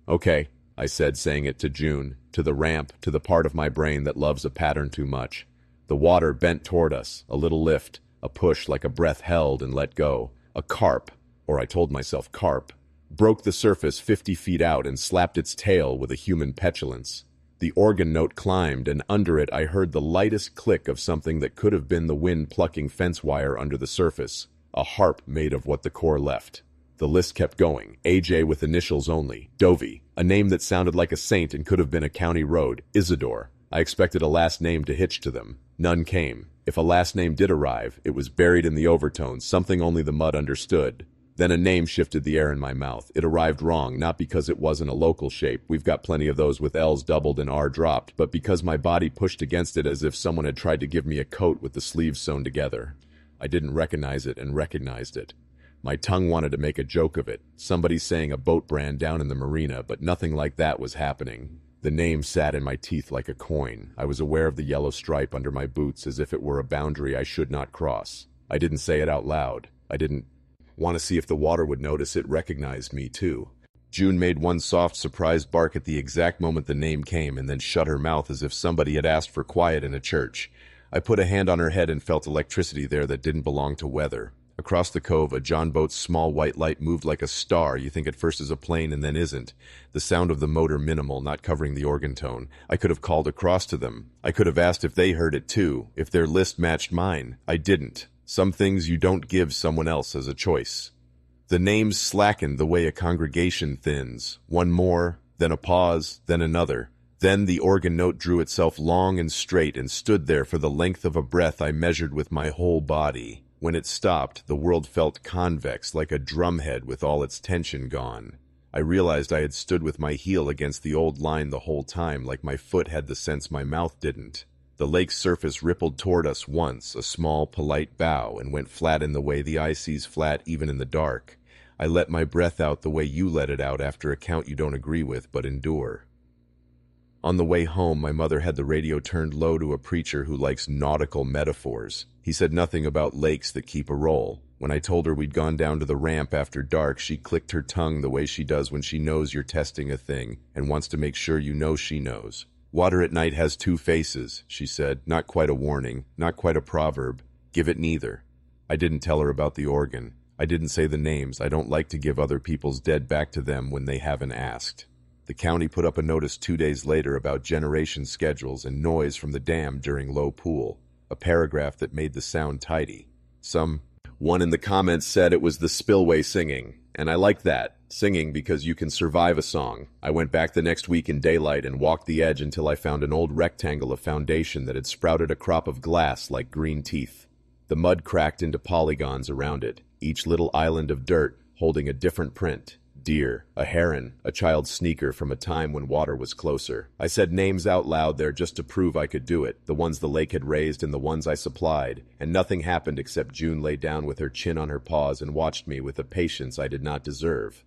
Okay, I said, saying it to June, to the ramp, to the part of my brain that loves a pattern too much. The water bent toward us, a little lift, a push like a breath held and let go. A carp, or I told myself carp, broke the surface 50 feet out and slapped its tail with a human petulance. The organ note climbed, and under it I heard the lightest click of something that could have been the wind plucking fence wire under the surface, a harp made of what the core left. The list kept going. AJ with initials only. Dovey, a name that sounded like a saint and could have been a county road. Isidore. I expected a last name to hitch to them. None came. If a last name did arrive, it was buried in the overtones, something only the mud understood. Then a name shifted the air in my mouth. It arrived wrong, not because it wasn't a local shape, we've got plenty of those with L's doubled and R dropped, but because my body pushed against it as if someone had tried to give me a coat with the sleeves sewn together. I didn't recognize it and recognized it. My tongue wanted to make a joke of it, somebody saying a boat brand down in the marina, but nothing like that was happening. The name sat in my teeth like a coin. I was aware of the yellow stripe under my boots as if it were a boundary I should not cross. I didn't say it out loud. I didn't want to see if the water would notice it recognized me, too. June made one soft, surprised bark at the exact moment the name came and then shut her mouth as if somebody had asked for quiet in a church. I put a hand on her head and felt electricity there that didn't belong to weather. Across the cove, a John boat's small white light moved like a star. You think at first is a plane and then isn't. The sound of the motor minimal, not covering the organ tone. I could have called across to them. I could have asked if they heard it too, if their list matched mine. I didn't. Some things you don't give someone else as a choice. The names slackened the way a congregation thins. One more, then a pause, then another. Then the organ note drew itself long and straight and stood there for the length of a breath I measured with my whole body. When it stopped, the world felt convex, like a drumhead with all its tension gone. I realized I had stood with my heel against the old line the whole time, like my foot had the sense my mouth didn't. The lake's surface rippled toward us once, a small, polite bow, and went flat in the way the eye sees flat even in the dark. I let my breath out the way you let it out after a count you don't agree with but endure. On the way home, my mother had the radio turned low to a preacher who likes nautical metaphors. He said nothing about lakes that keep a roll. When I told her we'd gone down to the ramp after dark, she clicked her tongue the way she does when she knows you're testing a thing and wants to make sure you know she knows. Water at night has two faces, she said. Not quite a warning, not quite a proverb. Give it neither. I didn't tell her about the organ. I didn't say the names. I don't like to give other people's dead back to them when they haven't asked. The county put up a notice 2 days later about generation schedules and noise from the dam during low pool, a paragraph that made the sound tidy. One in the comments said it was the spillway singing, and I liked that, singing because you can survive a song. I went back the next week in daylight and walked the edge until I found an old rectangle of foundation that had sprouted a crop of glass like green teeth. The mud cracked into polygons around it, each little island of dirt holding a different print. Deer, a heron, a child's sneaker from a time when water was closer. I said names out loud there just to prove I could do it, the ones the lake had raised and the ones I supplied, and nothing happened except June lay down with her chin on her paws and watched me with a patience I did not deserve.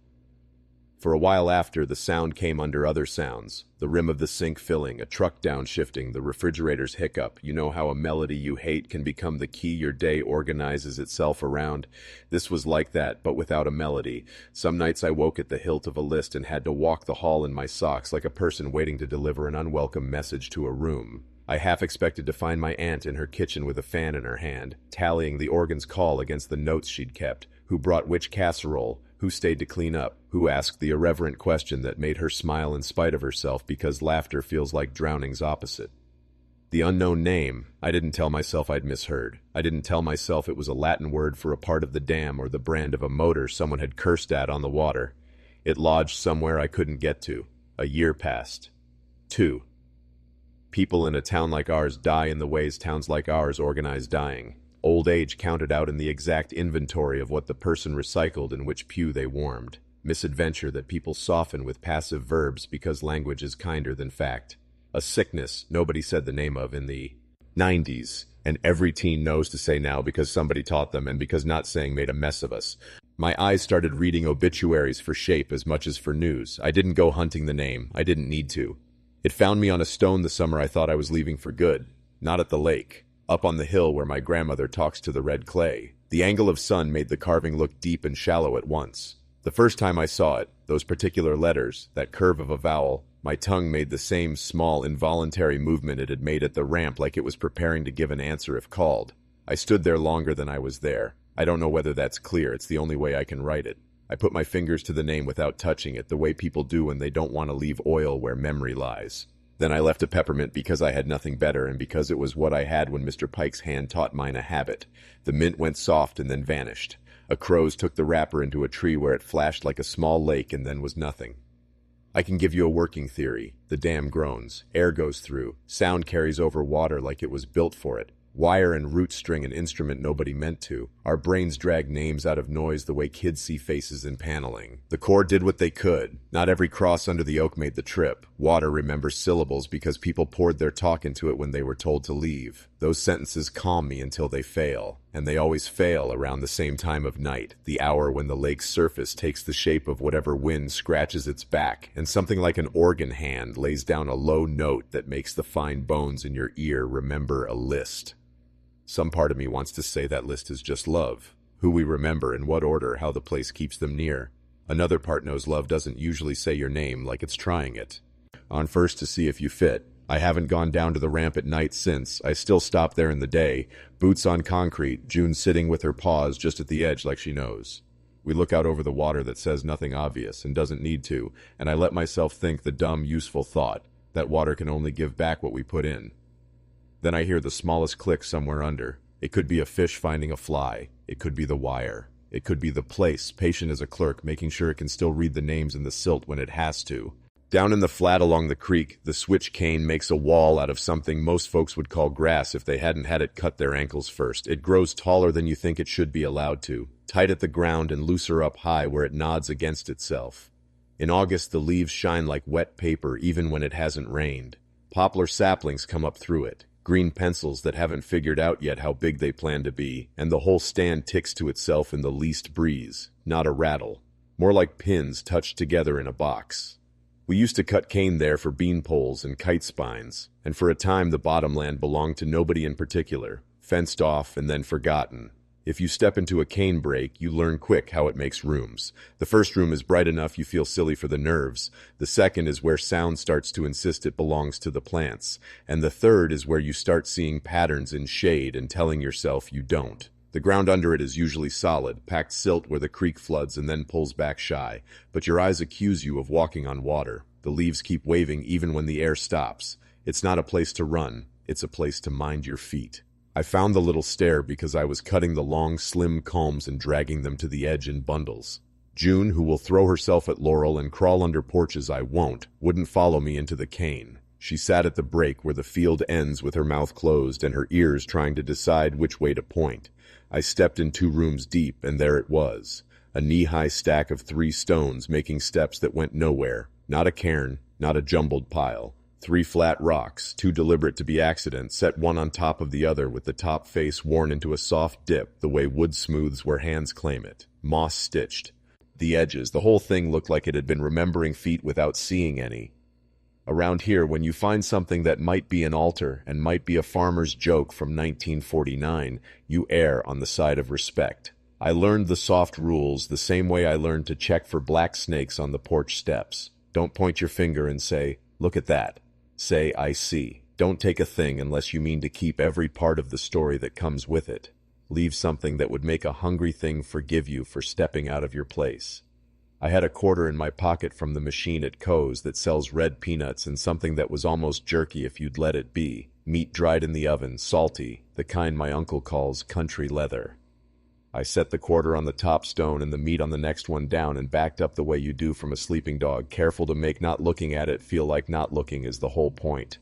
For a while after, the sound came under other sounds, the rim of the sink filling, a truck downshifting, the refrigerator's hiccup. You know how a melody you hate can become the key your day organizes itself around? This was like that, but without a melody. Some nights I woke at the hilt of a list and had to walk the hall in my socks like a person waiting to deliver an unwelcome message to a room. I half expected to find my aunt in her kitchen with a fan in her hand, tallying the organ's call against the notes she'd kept, who brought which casserole, who stayed to clean up, who asked the irreverent question that made her smile in spite of herself because laughter feels like drowning's opposite. The unknown name, I didn't tell myself I'd misheard. I didn't tell myself it was a Latin word for a part of the dam or the brand of a motor someone had cursed at on the water. It lodged somewhere I couldn't get to. A year passed. 2. People in a town like ours die in the ways towns like ours organize dying. Old age counted out in the exact inventory of what the person recycled in which pew they warmed. Misadventure that people soften with passive verbs because language is kinder than fact. A sickness nobody said the name of in the 90s, and every teen knows to say now because somebody taught them and because not saying made a mess of us. My eyes started reading obituaries for shape as much as for news. I didn't go hunting the name. I didn't need to. It found me on a stone the summer I thought I was leaving for good. Not at the lake. Up on the hill where my grandmother talks to the red clay. The angle of sun made the carving look deep and shallow at once. The first time I saw it, those particular letters, that curve of a vowel, my tongue made the same small, involuntary movement it had made at the ramp like it was preparing to give an answer if called. I stood there longer than I was there. I don't know whether that's clear, it's the only way I can write it. I put my fingers to the name without touching it, the way people do when they don't want to leave oil where memory lies. Then I left a peppermint because I had nothing better and because it was what I had when Mr. Pike's hand taught mine a habit. The mint went soft and then vanished. A crow's took the wrapper into a tree where it flashed like a small lake and then was nothing. I can give you a working theory. The dam groans. Air goes through. Sound carries over water like it was built for it. Wire and root string an instrument nobody meant to. Our brains drag names out of noise the way kids see faces in paneling. The core did what they could. Not every cross under the oak made the trip. Water remembers syllables because people poured their talk into it when they were told to leave. Those sentences calm me until they fail. And they always fail around the same time of night, the hour when the lake's surface takes the shape of whatever wind scratches its back, and something like an organ hand lays down a low note that makes the fine bones in your ear remember a list. Some part of me wants to say that list is just love, who we remember, in what order, how the place keeps them near. Another part knows love doesn't usually say your name like it's trying it. On first to see if you fit. I haven't gone down to the ramp at night since. I still stop there in the day. Boots on concrete, June sitting with her paws just at the edge like she knows. We look out over the water that says nothing obvious and doesn't need to, and I let myself think the dumb, useful thought that water can only give back what we put in. Then I hear the smallest click somewhere under. It could be a fish finding a fly. It could be the wire. It could be the place, patient as a clerk, making sure it can still read the names in the silt when it has to. Down in the flat along the creek, the switch cane makes a wall out of something most folks would call grass if they hadn't had it cut their ankles first. It grows taller than you think it should be allowed to, tight at the ground and looser up high where it nods against itself. In August, the leaves shine like wet paper even when it hasn't rained. Poplar saplings come up through it. Green pencils that haven't figured out yet how big they plan to be, and the whole stand ticks to itself in the least breeze, not a rattle. More like pins touched together in a box. We used to cut cane there for bean poles and kite spines, and for a time the bottomland belonged to nobody in particular, fenced off and then forgotten. If you step into a cane break, you learn quick how it makes rooms. The first room is bright enough you feel silly for the nerves. The second is where sound starts to insist it belongs to the plants. And the third is where you start seeing patterns in shade and telling yourself you don't. The ground under it is usually solid, packed silt where the creek floods and then pulls back shy. But your eyes accuse you of walking on water. The leaves keep waving even when the air stops. It's not a place to run. It's a place to mind your feet. I found the little stair because I was cutting the long, slim culms and dragging them to the edge in bundles. June, who will throw herself at Laurel and crawl under porches I wouldn't follow me into the cane. She sat at the break where the field ends with her mouth closed and her ears trying to decide which way to point. I stepped in 2 rooms deep, and there it was. A knee-high stack of 3 stones making steps that went nowhere. Not a cairn, not a jumbled pile. 3 flat rocks, too deliberate to be accident, set one on top of the other with the top face worn into a soft dip the way wood smooths where hands claim it. Moss-stitched. The edges, the whole thing looked like it had been remembering feet without seeing any. Around here, when you find something that might be an altar and might be a farmer's joke from 1949, you err on the side of respect. I learned the soft rules the same way I learned to check for black snakes on the porch steps. Don't point your finger and say, "Look at that." Say, "I see." Don't take a thing unless you mean to keep every part of the story that comes with it. Leave something that would make a hungry thing forgive you for stepping out of your place. I had a quarter in my pocket from the machine at Coe's that sells red peanuts and something that was almost jerky if you'd let it be. Meat dried in the oven, salty, the kind my uncle calls country leather. I set the quarter on the top stone and the meat on the next one down and backed up the way you do from a sleeping dog, careful to make not looking at it feel like not looking is the whole point.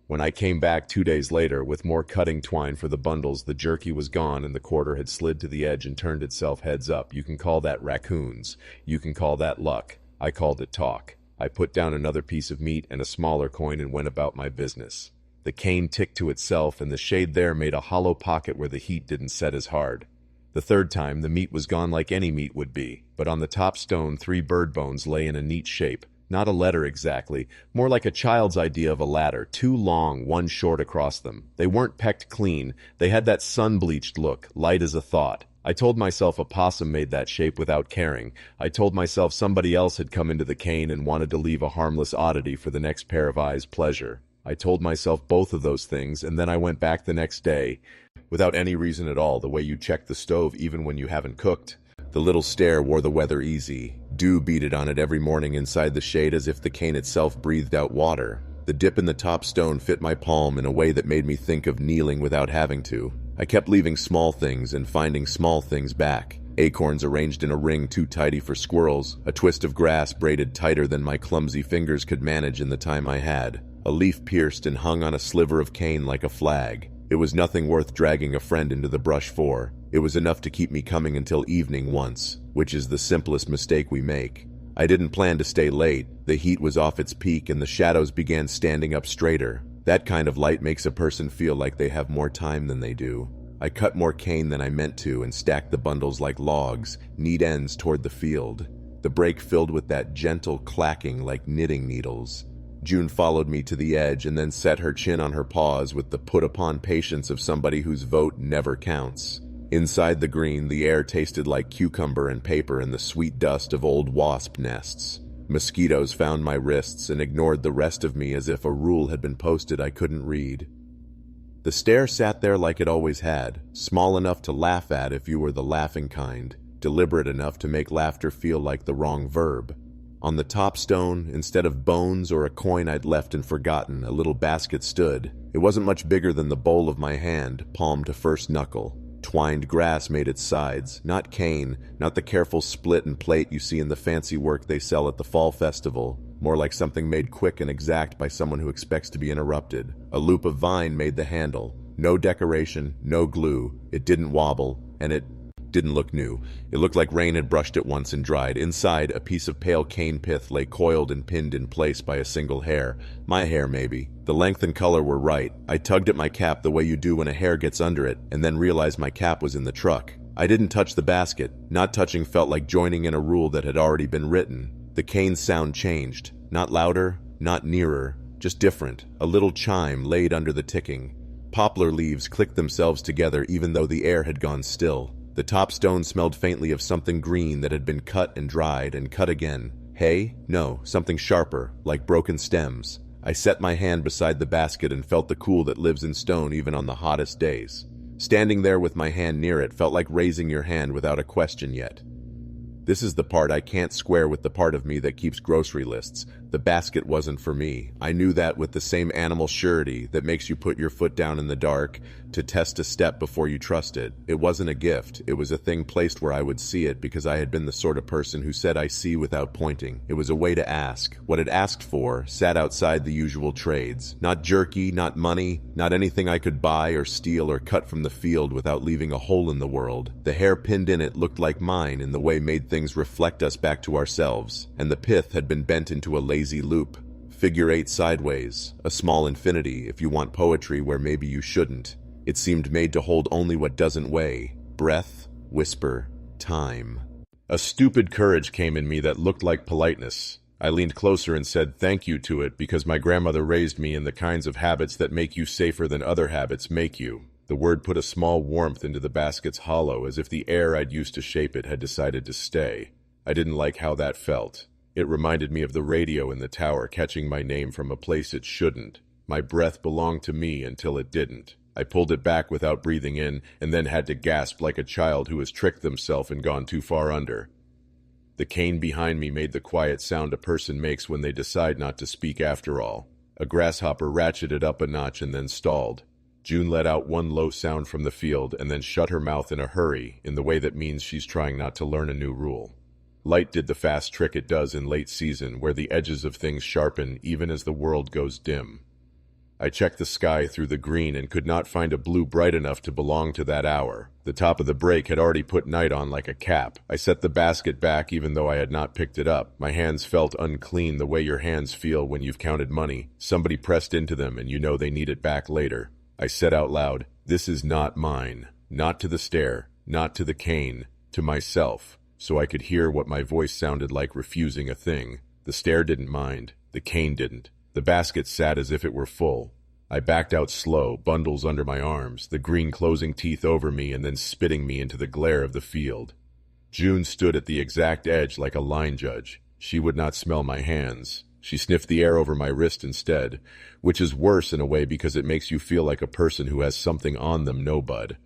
When I came back 2 days later with more cutting twine for the bundles, the jerky was gone and the quarter had slid to the edge and turned itself heads up. You can call that raccoons. You can call that luck. I called it talk. I put down another piece of meat and a smaller coin and went about my business. The cane ticked to itself, and the shade there made a hollow pocket where the heat didn't set as hard. The third time, the meat was gone like any meat would be, but on the top stone 3 bird bones lay in a neat shape. Not a letter exactly, more like a child's idea of a ladder, 2 long, 1 short across them. They weren't pecked clean. They had that sun-bleached look, light as a thought. I told myself a possum made that shape without caring. I told myself somebody else had come into the cane and wanted to leave a harmless oddity for the next pair of eyes' pleasure. I told myself both of those things, and then I went back the next day, without any reason at all, the way you check the stove even when you haven't cooked. The little stair wore the weather easy. Dew beaded on it every morning inside the shade as if the cane itself breathed out water. The dip in the top stone fit my palm in a way that made me think of kneeling without having to. I kept leaving small things and finding small things back. Acorns arranged in a ring too tidy for squirrels, a twist of grass braided tighter than my clumsy fingers could manage in the time I had, a leaf pierced and hung on a sliver of cane like a flag. It was nothing worth dragging a friend into the brush for. It was enough to keep me coming until evening once, which is the simplest mistake we make. I didn't plan to stay late. The heat was off its peak and the shadows began standing up straighter. That kind of light makes a person feel like they have more time than they do. I cut more cane than I meant to and stacked the bundles like logs, neat ends toward the field. The break filled with that gentle clacking like knitting needles. June followed me to the edge and then set her chin on her paws with the put-upon patience of somebody whose vote never counts. Inside the green, the air tasted like cucumber and paper and the sweet dust of old wasp nests. Mosquitoes found my wrists and ignored the rest of me as if a rule had been posted I couldn't read. The stair sat there like it always had, small enough to laugh at if you were the laughing kind, deliberate enough to make laughter feel like the wrong verb. On the top stone, instead of bones or a coin I'd left and forgotten, a little basket stood. It wasn't much bigger than the bowl of my hand, palm to first knuckle. Twined grass made its sides, not cane, not the careful split and plate you see in the fancy work they sell at the fall festival, more like something made quick and exact by someone who expects to be interrupted. A loop of vine made the handle. No decoration, no glue. It didn't wobble, and it didn't look new. It looked like rain had brushed it once and dried. Inside, a piece of pale cane pith lay coiled and pinned in place by a single hair. My hair, maybe. The length and color were right. I tugged at my cap the way you do when a hair gets under it, and then realized my cap was in the truck. I didn't touch the basket. Not touching felt like joining in a rule that had already been written. The cane's sound changed. Not louder, not nearer, just different. A little chime laid under the ticking. Poplar leaves clicked themselves together even though the air had gone still. The top stone smelled faintly of something green that had been cut and dried and cut again. Hay? No, something sharper, like broken stems. I set my hand beside the basket and felt the cool that lives in stone even on the hottest days. Standing there with my hand near it felt like raising your hand without a question yet. This is the part I can't square with the part of me that keeps grocery lists. The basket wasn't for me. I knew that with the same animal surety that makes you put your foot down in the dark to test a step before you trust it. It wasn't a gift. It was a thing placed where I would see it because I had been the sort of person who said I see without pointing. It was a way to ask. What it asked for sat outside the usual trades. Not jerky, not money, not anything I could buy or steal or cut from the field without leaving a hole in the world. The hair pinned in it looked like mine in the way made things reflect us back to ourselves, and the pith had been bent into a lazy loop. Figure 8 sideways, a small infinity if you want poetry where maybe you shouldn't. It seemed made to hold only what doesn't weigh. Breath, whisper, time. A stupid courage came in me that looked like politeness. I leaned closer and said thank you to it because my grandmother raised me in the kinds of habits that make you safer than other habits make you. The word put a small warmth into the basket's hollow as if the air I'd used to shape it had decided to stay. I didn't like how that felt. It reminded me of the radio in the tower catching my name from a place it shouldn't. My breath belonged to me until it didn't. I pulled it back without breathing in, and then had to gasp like a child who has tricked themselves and gone too far under. The cane behind me made the quiet sound a person makes when they decide not to speak after all. A grasshopper ratcheted up a notch and then stalled. June let out one low sound from the field and then shut her mouth in a hurry, in the way that means she's trying not to learn a new rule. Light did the fast trick it does in late season, where the edges of things sharpen even as the world goes dim. I checked the sky through the green and could not find a blue bright enough to belong to that hour. The top of the break had already put night on like a cap. I set the basket back even though I had not picked it up. My hands felt unclean the way your hands feel when you've counted money. Somebody pressed into them and you know they need it back later. I said out loud, "This is not mine." Not to the stair, not to the cane, to myself, so I could hear what my voice sounded like refusing a thing. The stair didn't mind. The cane didn't. The basket sat as if it were full. I backed out slow, bundles under my arms, the green closing teeth over me and then spitting me into the glare of the field. June stood at the exact edge like a line judge. She would not smell my hands. She sniffed the air over my wrist instead, which is worse in a way because it makes you feel like a person who has something on them no bud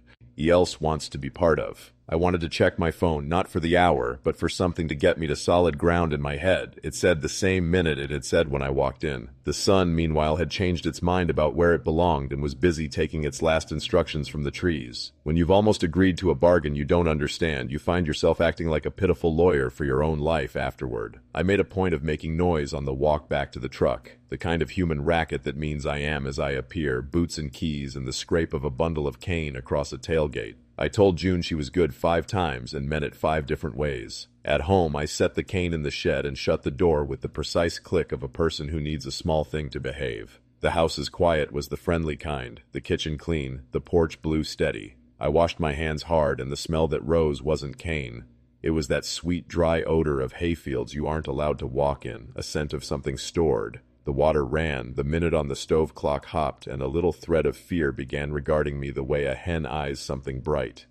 else wants to be part of. I wanted to check my phone, not for the hour, but for something to get me to solid ground in my head. It said the same minute it had said when I walked in. The sun, meanwhile, had changed its mind about where it belonged and was busy taking its last instructions from the trees. When you've almost agreed to a bargain you don't understand, you find yourself acting like a pitiful lawyer for your own life afterward. I made a point of making noise on the walk back to the truck, the kind of human racket that means I am as I appear, boots and keys and the scrape of a bundle of cane across a tailgate. I told June she was good 5 times and meant it 5 different ways. At home, I set the cane in the shed and shut the door with the precise click of a person who needs a small thing to behave. The house's quiet was the friendly kind, the kitchen clean, the porch blue steady. I washed my hands hard and the smell that rose wasn't cane. It was that sweet, dry odor of hayfields you aren't allowed to walk in, a scent of something stored. The water ran, the minute on the stove clock hopped, and a little thread of fear began regarding me the way a hen eyes something bright.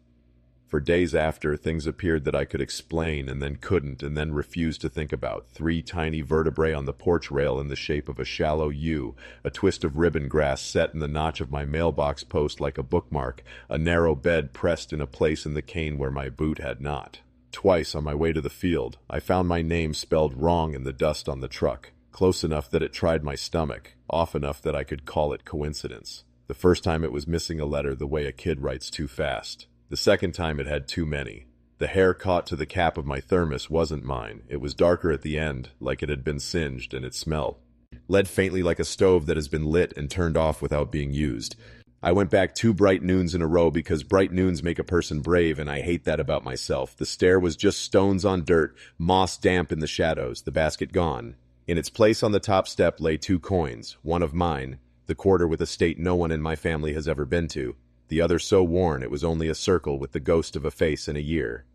For days after, things appeared that I could explain and then couldn't and then refused to think about. 3 tiny vertebrae on the porch rail in the shape of a shallow U, a twist of ribbon grass set in the notch of my mailbox post like a bookmark, a narrow bed pressed in a place in the cane where my boot had not. Twice on my way to the field, I found my name spelled wrong in the dust on the truck. Close enough that it tried my stomach, off enough that I could call it coincidence. The first time it was missing a letter the way a kid writes too fast. The second time it had too many. The hair caught to the cap of my thermos wasn't mine. It was darker at the end, like it had been singed, and it smelled. Led faintly like a stove that has been lit and turned off without being used. I went back 2 bright noons in a row because bright noons make a person brave, and I hate that about myself. The stair was just stones on dirt, moss damp in the shadows, the basket gone. In its place on the top step lay 2 coins, one of mine, the quarter with a state no one in my family has ever been to, the other so worn it was only a circle with the ghost of a face and a year.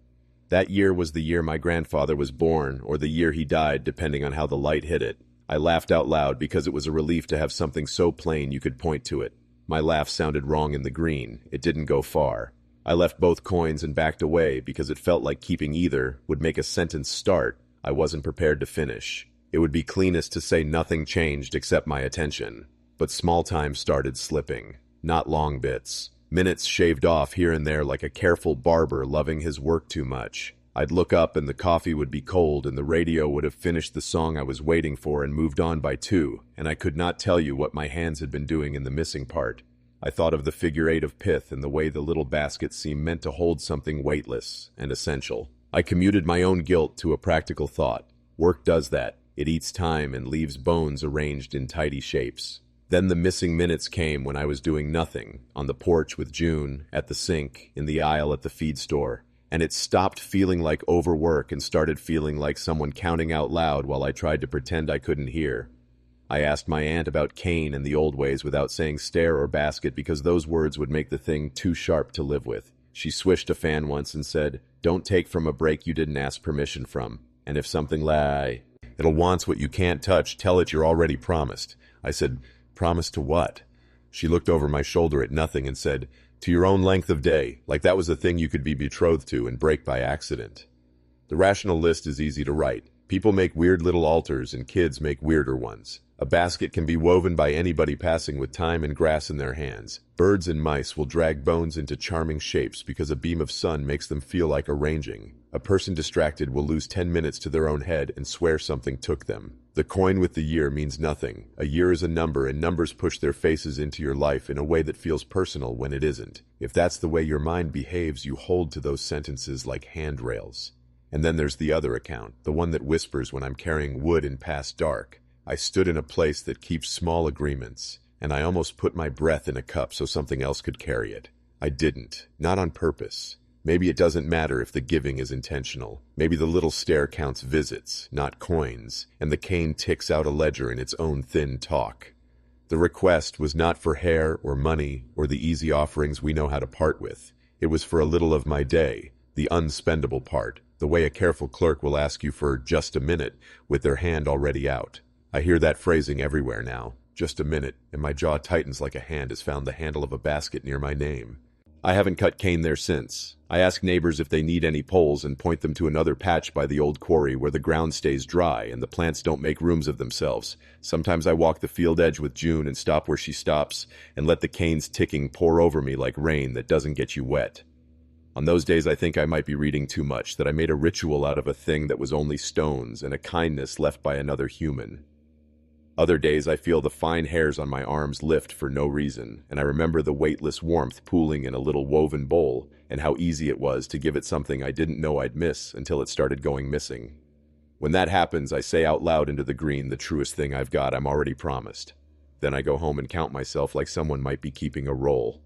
That year was the year my grandfather was born, or the year he died, depending on how the light hit it. I laughed out loud because it was a relief to have something so plain you could point to it. My laugh sounded wrong in the green. It didn't go far. I left both coins and backed away because it felt like keeping either would make a sentence start I wasn't prepared to finish. It would be cleanest to say nothing changed except my attention. But small time started slipping. Not long bits. Minutes shaved off here and there like a careful barber loving his work too much. I'd look up and the coffee would be cold and the radio would have finished the song I was waiting for and moved on by 2, and I could not tell you what my hands had been doing in the missing part. I thought of the figure 8 of pith and the way the little basket seemed meant to hold something weightless and essential. I commuted my own guilt to a practical thought. Work does that. It eats time and leaves bones arranged in tidy shapes. Then the missing minutes came when I was doing nothing, on the porch with June, at the sink, in the aisle at the feed store, and it stopped feeling like overwork and started feeling like someone counting out loud while I tried to pretend I couldn't hear. I asked my aunt about cane and the old ways without saying stair or basket because those words would make the thing too sharp to live with. She swished a fan once and said, "Don't take from a break you didn't ask permission from, and if something it'll wants what you can't touch, tell it you're already promised." I said, "Promise to what?" She looked over my shoulder at nothing and said, "To your own length of day, like that was a thing you could be betrothed to and break by accident." The rational list is easy to write. People make weird little altars and kids make weirder ones. A basket can be woven by anybody passing with time and grass in their hands. Birds and mice will drag bones into charming shapes because a beam of sun makes them feel like arranging. A person distracted will lose 10 minutes to their own head and swear something took them. The coin with the year means nothing. A year is a number, and numbers push their faces into your life in a way that feels personal when it isn't. If that's the way your mind behaves, you hold to those sentences like handrails. And then there's the other account, the one that whispers when I'm carrying wood in past dark. I stood in a place that keeps small agreements, and I almost put my breath in a cup so something else could carry it. I didn't, not on purpose. Maybe it doesn't matter if the giving is intentional. Maybe the little stair counts visits, not coins, and the cane ticks out a ledger in its own thin talk. The request was not for hair or money or the easy offerings we know how to part with. It was for a little of my day, the unspendable part, the way a careful clerk will ask you for just a minute with their hand already out. I hear that phrasing everywhere now. Just a minute, and my jaw tightens like a hand has found the handle of a basket near my name. I haven't cut cane there since. I ask neighbors if they need any poles and point them to another patch by the old quarry where the ground stays dry and the plants don't make rooms of themselves. Sometimes I walk the field edge with June and stop where she stops and let the cane's ticking pour over me like rain that doesn't get you wet. On those days, I think I might be reading too much, that I made a ritual out of a thing that was only stones and a kindness left by another human. Other days, I feel the fine hairs on my arms lift for no reason, and I remember the weightless warmth pooling in a little woven bowl, and how easy it was to give it something I didn't know I'd miss until it started going missing. When that happens, I say out loud into the green, the truest thing I've got, I'm already promised. Then I go home and count myself like someone might be keeping a roll.